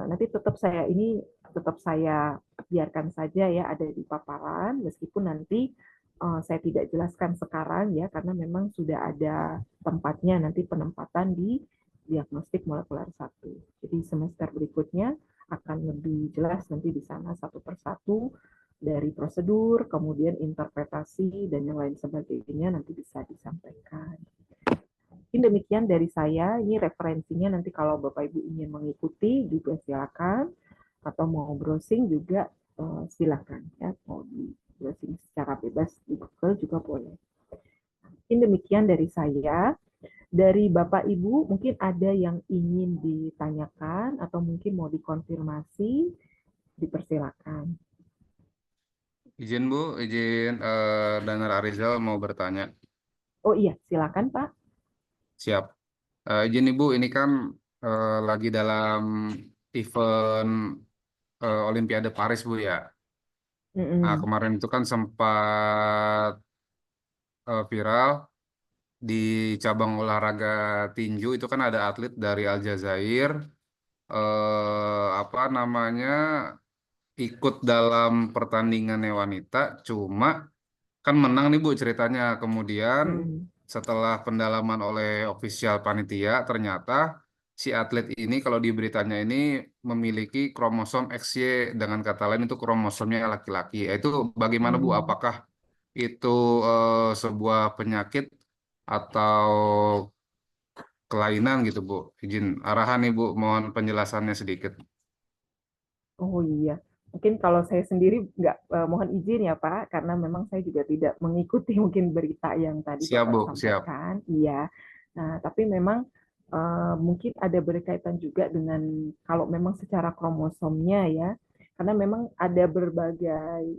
nanti tetap saya biarkan saja ya ada di paparan meskipun nanti saya tidak jelaskan sekarang ya karena memang sudah ada tempatnya nanti penempatan di diagnostik molekuler 1. Jadi semester berikutnya akan lebih jelas nanti di sana satu persatu dari prosedur, kemudian interpretasi dan yang lain sebagainya nanti bisa disampaikan. Mungkin demikian dari saya, ini referensinya nanti kalau Bapak Ibu ingin mengikuti juga silakan, atau mau browsing juga silakan ya, mau di browsing secara bebas di Google juga boleh. Mungkin demikian dari saya. Dari Bapak Ibu, mungkin ada yang ingin ditanyakan atau mungkin mau dikonfirmasi, dipersilakan. Izin Bu, izin Danar Arizal mau bertanya. Oh iya, silakan Pak. Siap. Izin Ibu, ini kan lagi dalam event Olimpiade Paris Bu ya. Nah, Mm-mm. kemarin itu kan sempat viral di cabang olahraga tinju itu kan ada atlet dari Aljazair apa namanya ikut dalam pertandingannya wanita, cuma kan menang nih Bu ceritanya. Kemudian Mm-mm. setelah pendalaman oleh ofisial panitia, ternyata si atlet ini kalau di beritanya ini memiliki kromosom XY, dengan kata lain itu kromosomnya laki-laki. Itu bagaimana Bu? Mm. Apakah itu sebuah penyakit atau kelainan gitu Bu? Izin arahan nih Bu, mohon penjelasannya sedikit. Oh iya, mungkin kalau saya sendiri nggak mohon izin ya Pak, karena memang saya juga tidak mengikuti mungkin berita yang tadi Siap Bapak Bu, siap. sampaikan. Iya. Nah, tapi memang mungkin ada berkaitan juga dengan kalau memang secara kromosomnya ya, karena memang ada berbagai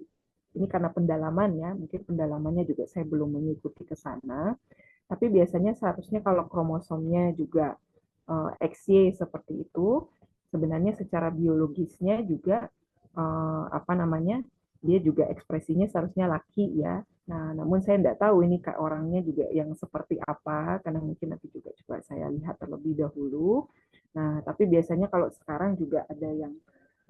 ini karena pendalaman ya, mungkin pendalamannya juga saya belum mengikuti ke sana. Tapi biasanya seharusnya kalau kromosomnya juga XY seperti itu, sebenarnya secara biologisnya juga apa namanya, dia juga ekspresinya seharusnya laki ya. Nah, namun saya tidak tahu ini kak orangnya juga yang seperti apa, karena mungkin nanti juga coba saya lihat terlebih dahulu. Nah, tapi biasanya kalau sekarang juga ada yang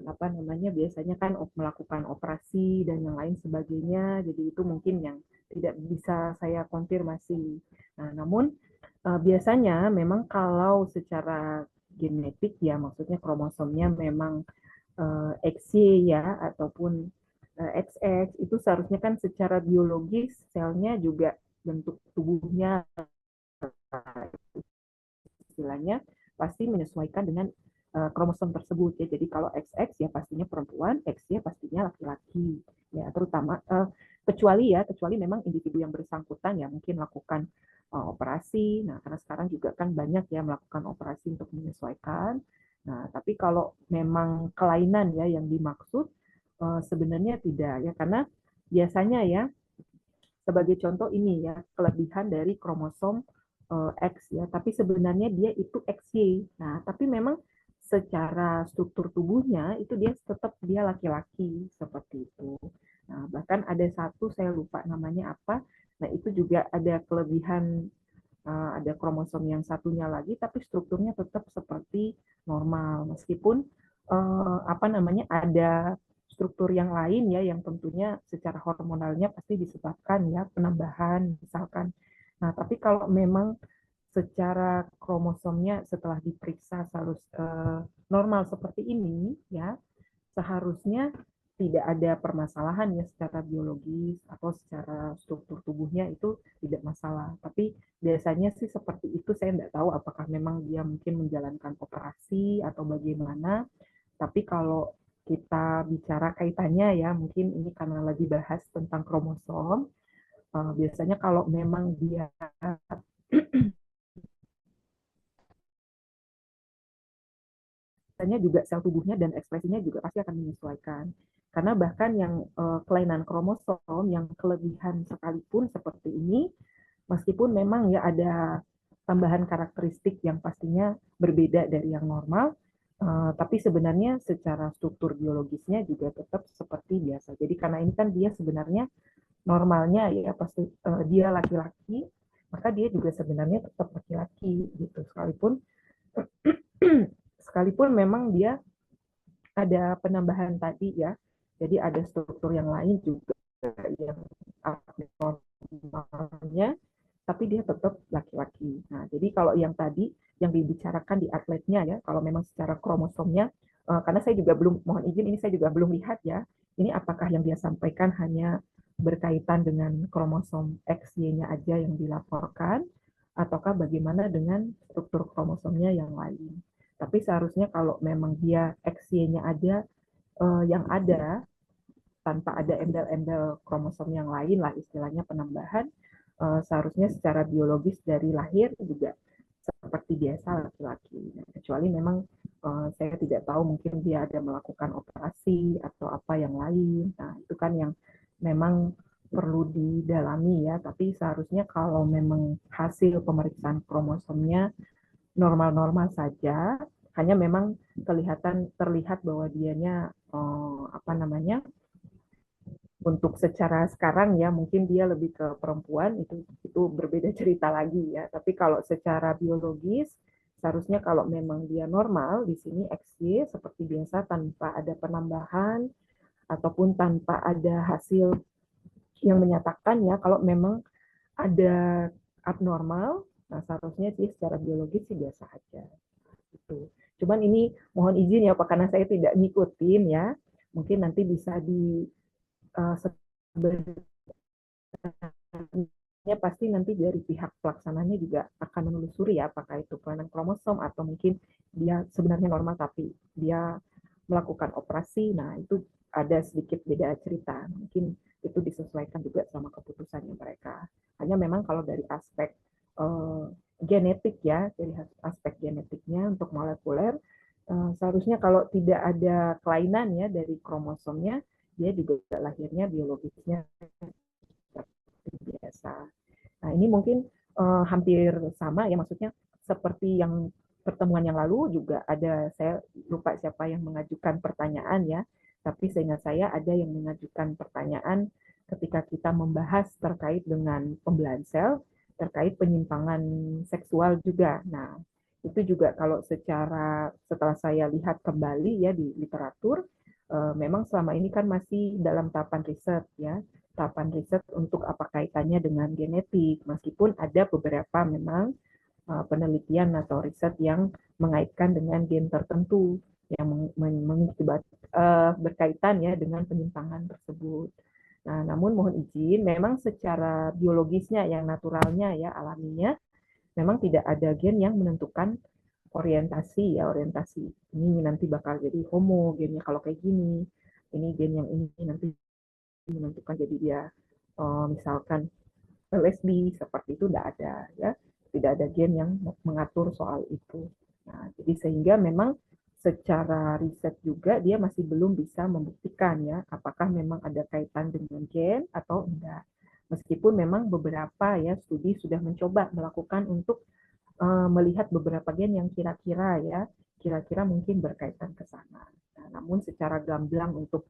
apa namanya, biasanya kan melakukan operasi dan yang lain sebagainya. Jadi itu mungkin yang tidak bisa saya konfirmasi. Nah, namun biasanya memang kalau secara genetik ya, maksudnya kromosomnya memang XY ya ataupun XX itu seharusnya kan secara biologis selnya juga bentuk tubuhnya istilahnya pasti menyesuaikan dengan kromosom tersebut ya. Jadi kalau XX ya pastinya perempuan, XY pastinya laki-laki. Ya, terutama kecuali memang individu yang bersangkutan ya mungkin melakukan operasi. Nah, karena sekarang juga kan banyak ya melakukan operasi untuk menyesuaikan. Nah, tapi kalau memang kelainan ya yang dimaksud sebenarnya tidak ya, karena biasanya ya sebagai contoh ini ya, kelebihan dari kromosom X ya, tapi sebenarnya dia itu XY. Nah, tapi memang secara struktur tubuhnya itu dia tetap dia laki-laki seperti itu. Nah, bahkan ada satu saya lupa namanya apa. Nah, itu juga ada kelebihan ada kromosom yang satunya lagi tapi strukturnya tetap seperti normal meskipun apa namanya ada struktur yang lain ya yang tentunya secara hormonalnya pasti disebabkan ya penambahan misalkan. Nah, tapi kalau memang secara kromosomnya setelah diperiksa harus normal seperti ini ya, seharusnya tidak ada permasalahan ya secara biologis atau secara struktur tubuhnya itu tidak masalah. Tapi biasanya sih seperti itu, saya tidak tahu apakah memang dia mungkin menjalankan operasi atau bagaimana. Tapi kalau kita bicara kaitannya ya, mungkin ini karena lagi bahas tentang kromosom, biasanya kalau memang dia biasanya juga sel tubuhnya dan ekspresinya juga pasti akan menyesuaikan. Karena bahkan yang kelainan kromosom yang kelebihan sekalipun seperti ini, meskipun memang ya ada tambahan karakteristik yang pastinya berbeda dari yang normal, tapi sebenarnya secara struktur biologisnya juga tetap seperti biasa. Jadi karena ini kan dia sebenarnya normalnya ya pasti dia laki-laki, maka dia juga sebenarnya tetap laki-laki gitu. Sekalipun sekalipun memang dia ada penambahan tadi ya. Jadi ada struktur yang lain juga yang abnormalnya, tapi dia tetap laki-laki. Nah, jadi kalau yang tadi yang dibicarakan di atletnya ya, kalau memang secara kromosomnya, karena saya juga belum, mohon izin ini saya juga belum lihat ya, ini apakah yang dia sampaikan hanya berkaitan dengan kromosom XY-nya aja yang dilaporkan, ataukah bagaimana dengan struktur kromosomnya yang lain. Tapi seharusnya kalau memang dia XY-nya aja yang ada tanpa ada embel-embel kromosom yang lain lah istilahnya penambahan, seharusnya secara biologis dari lahir juga seperti biasa laki-laki. Nah, kecuali memang saya tidak tahu mungkin dia ada melakukan operasi atau apa yang lain. Nah, itu kan yang memang perlu didalami ya. Tapi seharusnya kalau memang hasil pemeriksaan kromosomnya normal-normal saja, hanya memang terlihat bahwa dianya apa namanya, untuk secara sekarang ya mungkin dia lebih ke perempuan, itu berbeda cerita lagi ya. Tapi kalau secara biologis seharusnya kalau memang dia normal di sini XY seperti biasa tanpa ada penambahan ataupun tanpa ada hasil yang menyatakan ya kalau memang ada abnormal, nah seharusnya sih secara biologis sih biasa aja gitu. Cuman ini mohon izin ya Pak karena saya tidak ngikutin ya. Mungkin nanti bisa di sebenarnya pasti nanti dari pihak pelaksananya juga akan menelusuri ya apakah itu kelainan kromosom atau mungkin dia sebenarnya normal tapi dia melakukan operasi. Nah, itu ada sedikit beda cerita. Mungkin itu disesuaikan juga sama keputusannya mereka. Hanya memang kalau dari aspek genetik ya, dari aspek genetiknya untuk molekuler, seharusnya kalau tidak ada kelainan ya dari kromosomnya, dia juga lahirnya biologisnya seperti biasa. Nah, ini mungkin hampir sama ya, maksudnya seperti yang pertemuan yang lalu juga ada, saya lupa siapa yang mengajukan pertanyaan ya, tapi seingat saya ada yang mengajukan pertanyaan ketika kita membahas terkait dengan pembelahan sel, terkait penyimpangan seksual juga. Nah, itu juga kalau setelah saya lihat kembali ya di literatur, memang selama ini kan masih dalam tahapan riset ya, tahapan riset untuk apa kaitannya dengan genetik, meskipun ada beberapa memang penelitian atau riset yang mengaitkan dengan gen tertentu yang berkaitan ya dengan penyimpangan tersebut. Nah, namun mohon izin, memang secara biologisnya yang naturalnya ya alaminya, memang tidak ada gen yang menentukan orientasi ya, orientasi ini nanti bakal jadi homo gennya kalau kayak gini, ini gen yang ini nanti menentukan jadi dia misalkan lesbi seperti itu tidak ada ya, tidak ada gen yang mengatur soal itu. Nah, jadi sehingga memang secara riset juga dia masih belum bisa membuktikan ya apakah memang ada kaitan dengan gen atau enggak. Meskipun memang beberapa ya studi sudah mencoba melakukan untuk melihat beberapa gen yang kira-kira mungkin berkaitan ke sana. Nah, namun secara gamblang untuk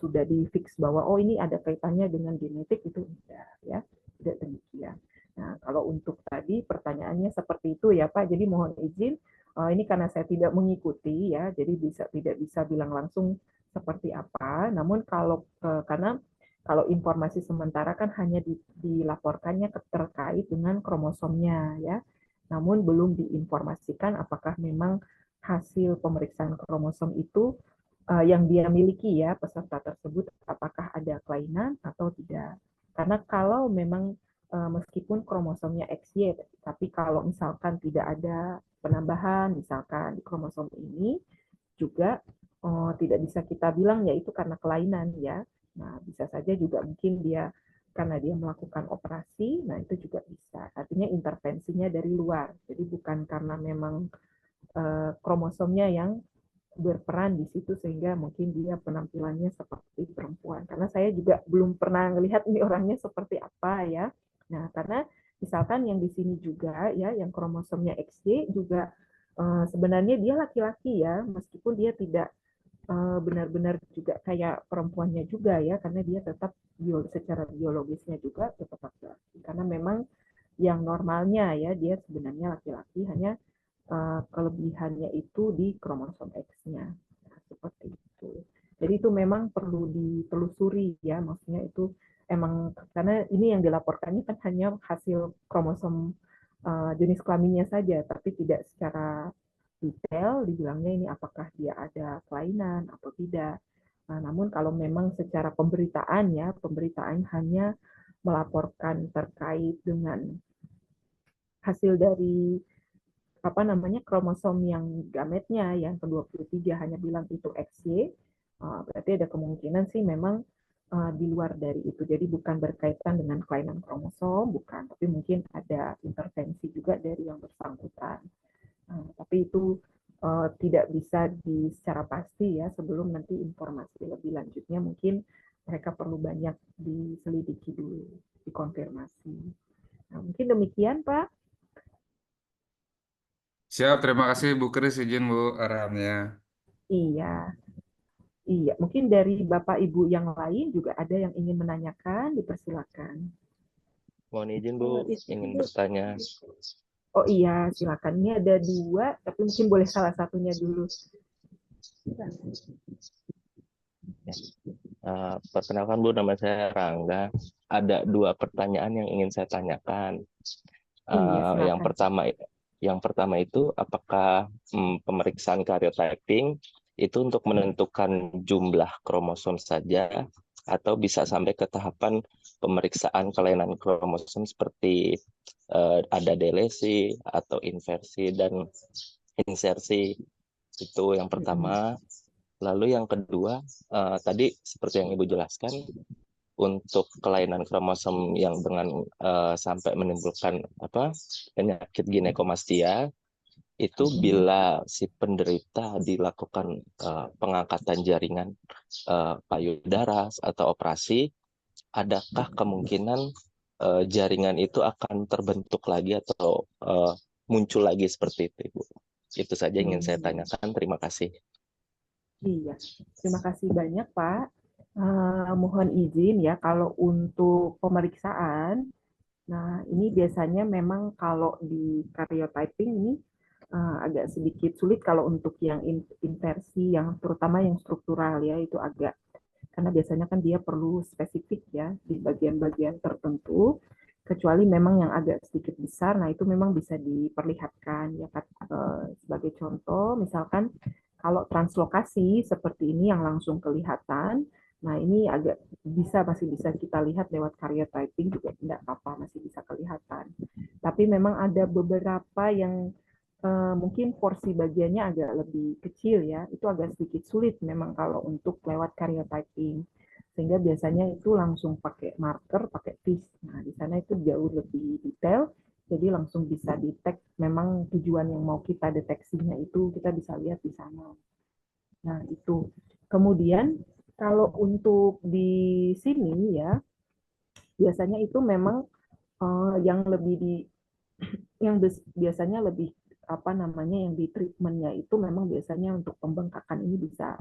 sudah difix bahwa oh ini ada kaitannya dengan genetik itu tidak ya, tidak demikian. Nah, kalau untuk tadi pertanyaannya seperti itu ya Pak, jadi mohon izin ini karena saya tidak mengikuti ya, jadi tidak bisa bilang langsung seperti apa. Namun karena kalau informasi sementara kan hanya dilaporkannya terkait dengan kromosomnya ya. Namun belum diinformasikan apakah memang hasil pemeriksaan kromosom itu yang dia miliki ya peserta tersebut apakah ada kelainan atau tidak. Karena kalau memang meskipun kromosomnya XY, tapi kalau misalkan tidak ada penambahan misalkan di kromosom ini juga tidak bisa kita bilang ya itu karena kelainan ya. Nah, bisa saja juga mungkin dia karena dia melakukan operasi, nah itu juga bisa. Artinya intervensinya dari luar. Jadi bukan karena memang kromosomnya yang berperan di situ sehingga mungkin dia penampilannya seperti perempuan. Karena saya juga belum pernah melihat ini orangnya seperti apa ya. Nah, karena misalkan yang di sini juga ya yang kromosomnya XY juga sebenarnya dia laki-laki ya, meskipun dia tidak benar-benar juga kayak perempuannya juga ya, karena dia tetap secara biologisnya juga tetap laki-laki. Karena memang yang normalnya ya dia sebenarnya laki-laki, hanya kelebihannya itu di kromosom X-nya. Nah, seperti itu. Jadi itu memang perlu ditelusuri ya, maksudnya itu emang karena ini yang dilaporkannya kan hanya hasil kromosom jenis kelaminnya saja, tapi tidak secara detail dibilangnya ini apakah dia ada kelainan atau tidak. Nah, namun kalau memang secara pemberitaan ya, pemberitaan hanya melaporkan terkait dengan hasil dari apa namanya kromosom yang gametnya yang ke-23 hanya bilang itu XY, berarti ada kemungkinan sih memang di luar dari itu. Jadi bukan berkaitan dengan kelainan kromosom, bukan, tapi mungkin ada intervensi juga dari yang bersangkutan. Tapi itu tidak bisa secara pasti ya, sebelum nanti informasi lebih lanjutnya mungkin mereka perlu banyak diselidiki dulu, dikonfirmasi. Nah, mungkin demikian Pak. Siap, terima kasih Bu Kris, izin Bu arahannya. Iya, iya. Mungkin dari Bapak Ibu yang lain juga ada yang ingin menanyakan, dipersilakan. Mohon izin Bu, ingin bertanya. Oh iya, silakan. Ini ada 2, tapi mungkin boleh salah satunya dulu. Perkenalkan Bu, nama saya Rangga. Ada 2 pertanyaan yang ingin saya tanyakan. Iya, Yang silakan. pertama itu, apakah pemeriksaan karyotyping itu untuk menentukan jumlah kromosom saja, atau bisa sampai ke tahapan pemeriksaan kelainan kromosom seperti ada delesi atau inversi dan insersi? Itu yang pertama. Lalu yang kedua, tadi seperti yang Ibu jelaskan, untuk kelainan kromosom yang dengan sampai menimbulkan penyakit ginekomastia, itu bila si penderita dilakukan pengangkatan jaringan payudara atau operasi, adakah kemungkinan jaringan itu akan terbentuk lagi atau muncul lagi seperti itu, Ibu? Itu saja ingin saya tanyakan. Terima kasih. Iya, terima kasih banyak Pak. Mohon izin ya, kalau untuk pemeriksaan, nah ini biasanya memang kalau di karyotyping ini agak sedikit sulit kalau untuk yang inversi, yang terutama yang struktural ya, itu agak, karena biasanya kan dia perlu spesifik ya di bagian-bagian tertentu, kecuali memang yang agak sedikit besar, nah itu memang bisa diperlihatkan ya kan. Sebagai contoh, misalkan kalau translokasi seperti ini yang langsung kelihatan, nah ini agak masih bisa kita lihat lewat karyotyping juga tidak apa-apa, masih bisa kelihatan. Tapi memang ada beberapa yang mungkin porsi bagiannya agak lebih kecil ya, itu agak sedikit sulit memang kalau untuk lewat karyotyping. Sehingga biasanya itu langsung pakai marker, pakai FISH. Nah, di sana itu jauh lebih detail, jadi langsung bisa detect memang tujuan yang mau kita deteksinya itu kita bisa lihat di sana. Nah, itu. Kemudian kalau untuk di sini ya, biasanya itu memang yang lebih biasanya lebih apa namanya, yang di treatmentnya itu memang biasanya untuk pembengkakan ini bisa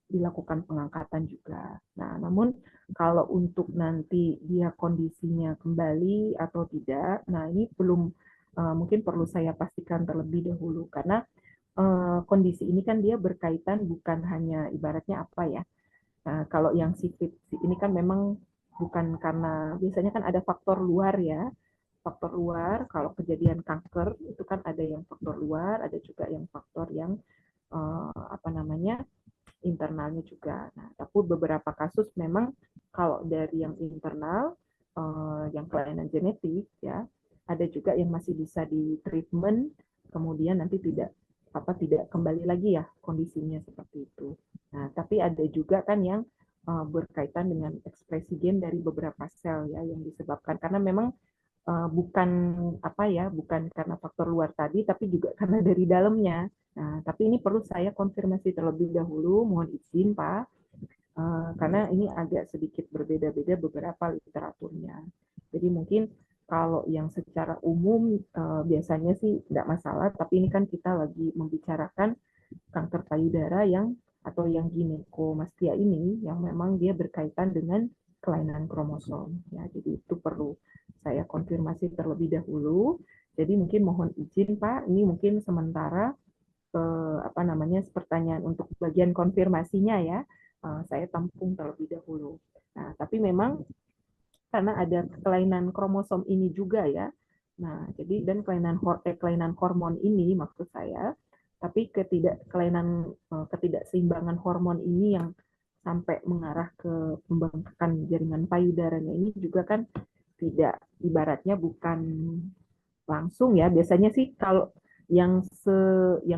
dilakukan pengangkatan juga. Nah, namun kalau untuk nanti dia kondisinya kembali atau tidak, nah ini belum, mungkin perlu saya pastikan terlebih dahulu, karena kondisi ini kan dia berkaitan bukan hanya ibaratnya apa ya. Nah, kalau yang sifat ini kan memang bukan karena, biasanya kan ada faktor luar ya. Faktor luar, kalau kejadian kanker itu kan ada yang faktor luar, ada juga yang faktor yang apa namanya, internalnya juga. Nah, tapi beberapa kasus memang kalau dari yang internal, yang kelainan genetik ya, ada juga yang masih bisa di treatment, kemudian nanti tidak kembali lagi ya kondisinya seperti itu. Nah, tapi ada juga kan yang berkaitan dengan ekspresi gen dari beberapa sel ya, yang disebabkan karena memang bukan apa ya, bukan karena faktor luar tadi, tapi juga karena dari dalamnya. Nah, tapi ini perlu saya konfirmasi terlebih dahulu, mohon izin Pak, karena ini agak sedikit berbeda-beda beberapa literaturnya. Jadi mungkin kalau yang secara umum biasanya sih tidak masalah, tapi ini kan kita lagi membicarakan kanker payudara yang atau yang ginekomastia ini, yang memang dia berkaitan dengan kelainan kromosom. Ya, jadi itu perlu saya konfirmasi terlebih dahulu. Jadi mungkin mohon izin Pak, ini mungkin sementara apa namanya, pertanyaan untuk bagian konfirmasinya ya, saya tampung terlebih dahulu. Nah, tapi memang karena ada kelainan kromosom ini juga ya. Nah, jadi dan kelainan hormon ini maksud saya, tapi ketidakseimbangan hormon ini yang sampai mengarah ke pembengkakan jaringan payudaranya ini juga kan tidak, ibaratnya bukan langsung ya. Biasanya sih kalau yang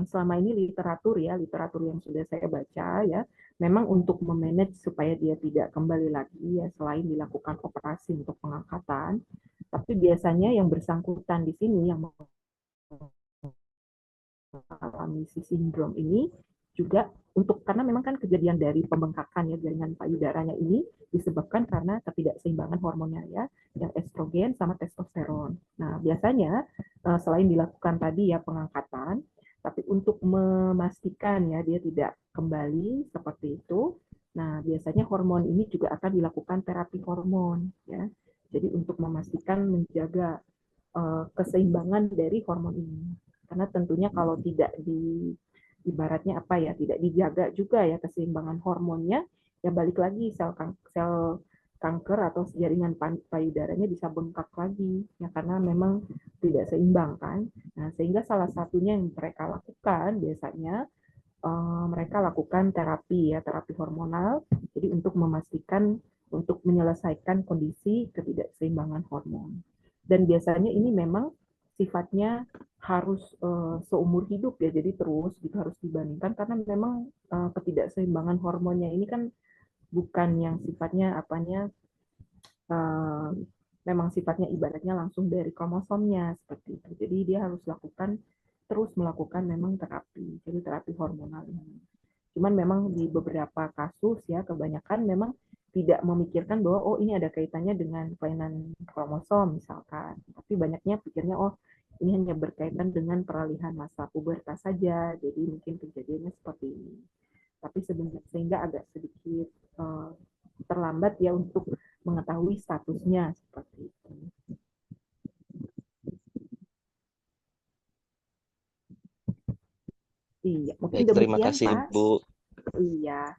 selama ini literatur yang sudah saya baca ya, memang untuk memanage supaya dia tidak kembali lagi ya, selain dilakukan operasi untuk pengangkatan, tapi biasanya yang bersangkutan di sini yang mengalami si sindrom ini juga karena memang kan kejadian dari pembengkakan ya jaringan payudaranya ini disebabkan karena ketidakseimbangan hormonnya ya, yang estrogen sama testosteron. Nah, biasanya selain dilakukan tadi ya pengangkatan, tapi untuk memastikan ya dia tidak kembali seperti itu, nah biasanya hormon ini juga akan dilakukan terapi hormon ya. Jadi untuk memastikan menjaga keseimbangan dari hormon ini. Karena tentunya kalau tidak ibaratnya apa ya, tidak dijaga juga ya keseimbangan hormonnya, ya balik lagi sel kanker atau jaringan payudaranya bisa bengkak lagi ya, karena memang tidak seimbang kan. Nah, sehingga salah satunya yang mereka lakukan biasanya mereka lakukan terapi ya, terapi hormonal. Jadi untuk memastikan, untuk menyelesaikan kondisi ketidakseimbangan hormon. Dan biasanya ini memang sifatnya harus seumur hidup ya, jadi terus gitu harus dibandingkan karena memang ketidakseimbangan hormonnya ini kan bukan yang sifatnya apanya memang sifatnya ibaratnya langsung dari kromosomnya seperti itu. Jadi dia harus terus melakukan memang terapi, jadi terapi hormonal ini. Cuman memang di beberapa kasus ya kebanyakan memang tidak memikirkan bahwa oh ini ada kaitannya dengan kelainan kromosom misalkan, tapi banyaknya pikirnya oh ini hanya berkaitan dengan peralihan masa pubertas saja, jadi mungkin kejadiannya seperti ini. Tapi sehingga agak sedikit terlambat ya untuk mengetahui statusnya seperti itu. Iya, mungkin Baik, terima demikian kasih, Pak. Bu. Iya,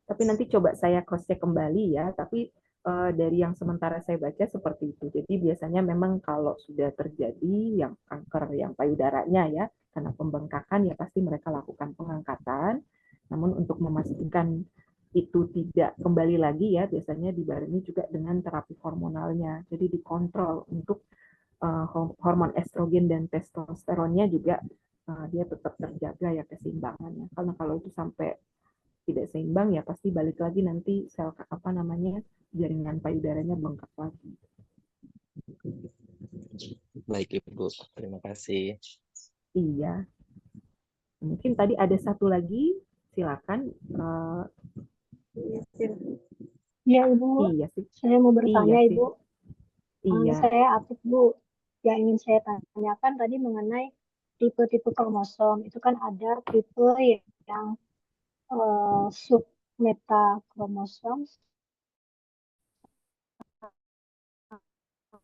tapi nanti coba saya cross check kembali ya. Tapi dari yang sementara saya baca seperti itu. Jadi biasanya memang kalau sudah terjadi yang kanker yang payudaranya ya, karena pembengkakan ya pasti mereka lakukan pengangkatan. Namun untuk memastikan itu tidak kembali lagi ya, biasanya dibarengi juga dengan terapi hormonalnya. Jadi dikontrol untuk hormon estrogen dan testosteronnya juga dia tetap terjaga ya keseimbangannya. Karena kalau itu sampai tidak seimbang ya pasti balik lagi nanti sel jaringan payudaranya bengkak lagi. Baik, Ibu. Terima kasih. Iya. Mungkin tadi ada satu lagi, silakan. Ya, Ibu. Iya sih. Saya mau bertanya, Iya sih. Ibu. Iya. Saya Atik, Bu. Yang ingin saya tanyakan tadi mengenai tipe-tipe kromosom. Itu kan ada tipe yang submetakromosom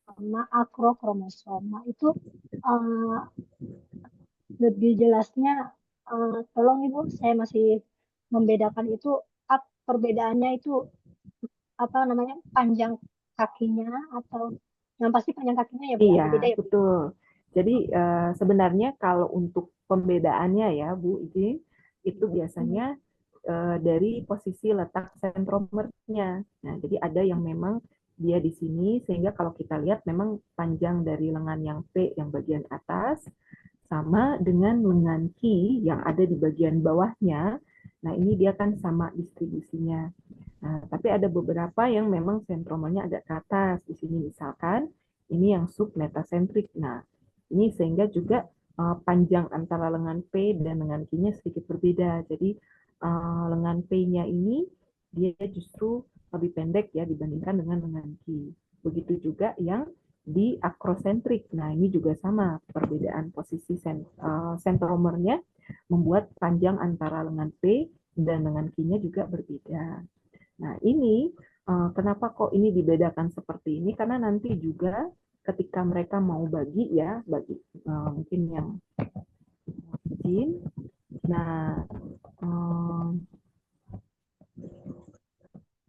sama akrokromosom. Nah, itu lebih jelasnya, tolong Ibu, saya masih membedakan itu, perbedaannya itu apa namanya, panjang kakinya atau yang pasti panjang kakinya ya Bu, Iya, ada beda ya Bu? betul. Jadi sebenarnya kalau untuk pembedaannya ya Bu Ijin, itu biasanya dari posisi letak sentromernya. Nah, jadi ada yang memang dia di sini, sehingga kalau kita lihat memang panjang dari lengan yang P yang bagian atas, sama dengan lengan Q yang ada di bagian bawahnya. Nah, ini dia kan sama distribusinya. Nah, tapi ada beberapa yang memang sentromernya agak ke atas. Di sini misalkan, ini yang submetasentrik. Nah, ini sehingga juga panjang antara lengan P dan lengan Q-nya sedikit berbeda. Jadi, lengan P-nya ini dia justru lebih pendek ya dibandingkan dengan lengan Q. Begitu juga yang di akrosentrik. Nah, ini juga sama perbedaan posisi sentromernya membuat panjang antara lengan P dan lengan Q-nya juga berbeda. Nah, ini kenapa kok ini dibedakan seperti ini? Karena nanti juga ketika mereka mau bagi ya, bagi mungkin yang izin.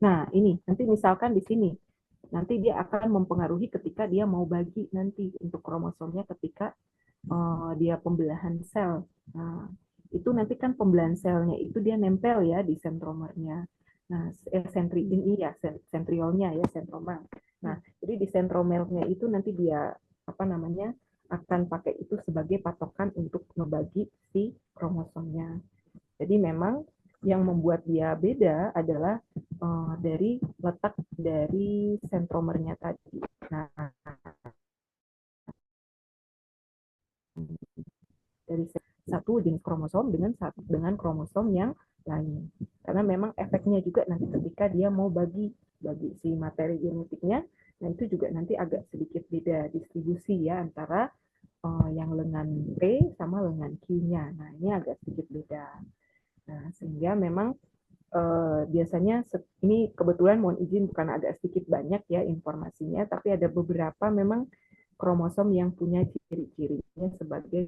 Nah, ini nanti misalkan di sini, nanti dia akan mempengaruhi ketika dia mau bagi nanti untuk kromosomnya ketika dia pembelahan sel. Nah, itu nanti kan pembelahan selnya itu dia nempel ya di sentromernya. Nah, ini ya sentriolnya ya sentromer. Nah, jadi di sentromernya itu nanti dia akan pakai itu sebagai patokan untuk ngebagi si kromosomnya. Jadi memang yang membuat dia beda adalah dari letak dari sentromernya tadi. Nah, dari satu jenis kromosom dengan kromosom yang lain. Karena memang efeknya juga nanti ketika dia mau bagi si materi genetiknya, nah itu juga nanti agak sedikit beda distribusi ya antara yang lengan P sama lengan Q-nya. Nah, ini agak sedikit beda. Nah, sehingga memang biasanya ini kebetulan mohon izin bukan agak sedikit banyak ya informasinya, tapi ada beberapa memang kromosom yang punya ciri-cirinya sebagai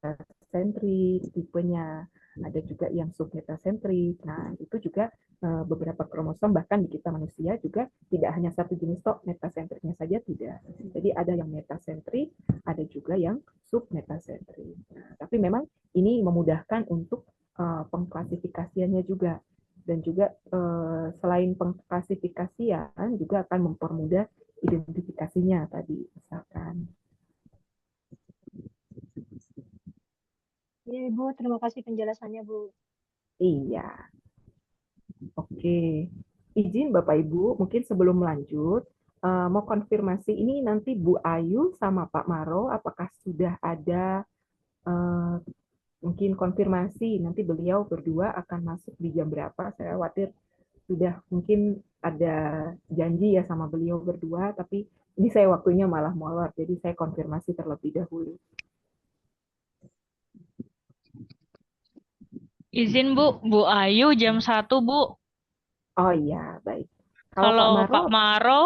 metasentrik tipenya, ada juga yang submetasentrik. Nah, itu juga beberapa kromosom bahkan di kita manusia juga tidak hanya satu jenis tok metasentriknya saja tidak. Jadi ada yang metasentrik, ada juga yang submetasentrik. Nah, tapi memang ini memudahkan untuk pengklasifikasiannya juga dan juga selain pengklasifikasian juga akan mempermudah identifikasinya tadi misalkan. Iya, Ibu, terima kasih penjelasannya, Bu. Iya. Oke. Izin Bapak Ibu, mungkin sebelum lanjut, mau konfirmasi ini nanti Bu Ayu sama Pak Maro, apakah sudah ada mungkin konfirmasi nanti beliau berdua akan masuk di jam berapa? Saya khawatir sudah mungkin ada janji ya sama beliau berdua, tapi ini saya waktunya malah molor, jadi saya konfirmasi terlebih dahulu. Izin Bu, Bu Ayu jam 1 Bu. Oh iya, baik. Kalau Pak Kalau Maro, Pak Maro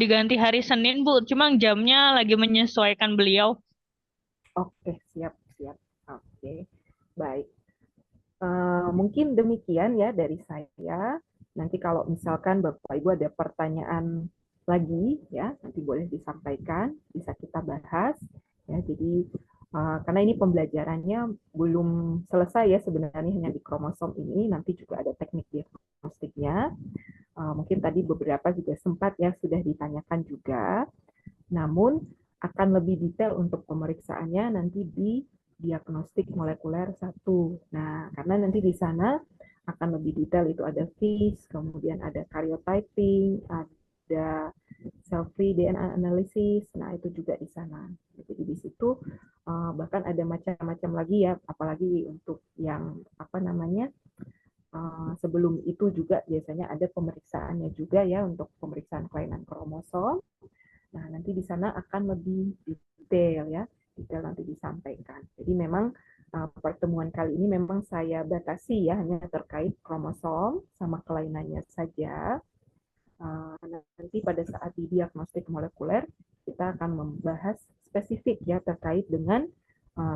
diganti hari Senin Bu, cuma jamnya lagi menyesuaikan beliau. oke, siap. Oke, baik. Mungkin demikian ya dari saya. Nanti kalau misalkan Bapak Ibu ada pertanyaan lagi ya, nanti boleh disampaikan, bisa kita bahas. Ya, jadi karena ini pembelajarannya belum selesai ya sebenarnya hanya di kromosom ini, nanti juga ada teknik diagnostiknya. Mungkin tadi beberapa juga sempat ya sudah ditanyakan juga. Namun akan lebih detail untuk pemeriksaannya nanti di diagnostik molekuler 1. Nah, karena nanti di sana akan lebih detail itu ada FISH, kemudian ada karyotyping, ada cell-free DNA analysis. Nah, itu juga di sana. Jadi di situ bahkan ada macam-macam lagi ya, apalagi untuk yang apa namanya sebelum itu juga biasanya ada pemeriksaannya juga ya untuk pemeriksaan kelainan kromosom. Nah, nanti di sana akan lebih detail ya, detail nanti disampaikan. Jadi memang pertemuan kali ini memang saya batasi ya hanya terkait kromosom sama kelainannya saja. Nanti pada saat di diagnostik molekuler kita akan membahas spesifik ya terkait dengan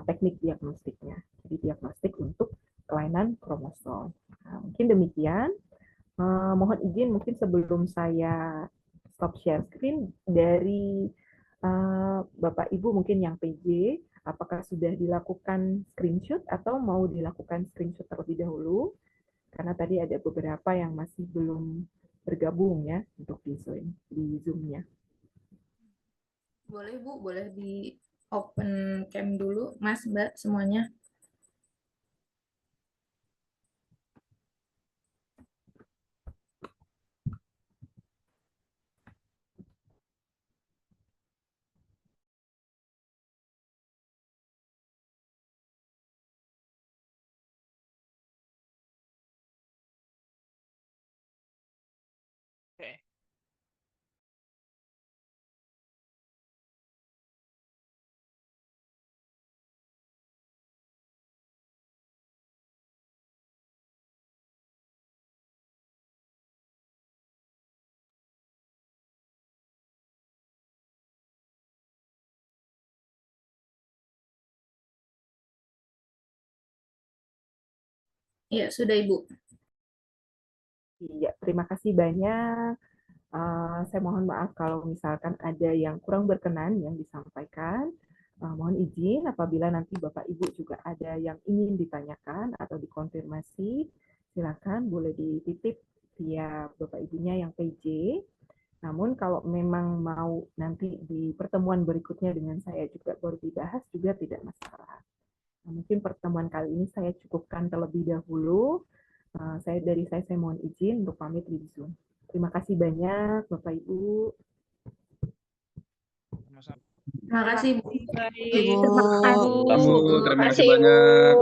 teknik diagnostiknya. Jadi diagnostik untuk kelainan kromosom. Nah, mungkin demikian. Mohon izin mungkin sebelum saya stop share screen dari Bapak Ibu mungkin yang PJ, apakah sudah dilakukan screenshot atau mau dilakukan screenshot terlebih dahulu? Karena tadi ada beberapa yang masih belum bergabung ya untuk di Zoom-nya. Boleh Bu, boleh di open cam dulu, Mas, Mbak, semuanya. Oke. Iya, sudah Ibu. Iya, terima kasih banyak. Saya mohon maaf kalau misalkan ada yang kurang berkenan yang disampaikan. Mohon izin apabila nanti Bapak Ibu juga ada yang ingin ditanyakan atau dikonfirmasi, silakan boleh dititip via Bapak Ibunya yang PJ. Namun kalau memang mau nanti di pertemuan berikutnya dengan saya juga baru dibahas juga tidak masalah. Nah, mungkin pertemuan kali ini saya cukupkan terlebih dahulu. Saya mohon izin untuk pamit di Zoom. Terima kasih banyak Bapak Ibu. Terima kasih, Bu. Baik. Terima kasih. Bu, terima Terima kasih kasih, Ibu. banyak.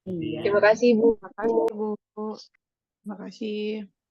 Iya. Terima kasih, Ibu. Terima kasih.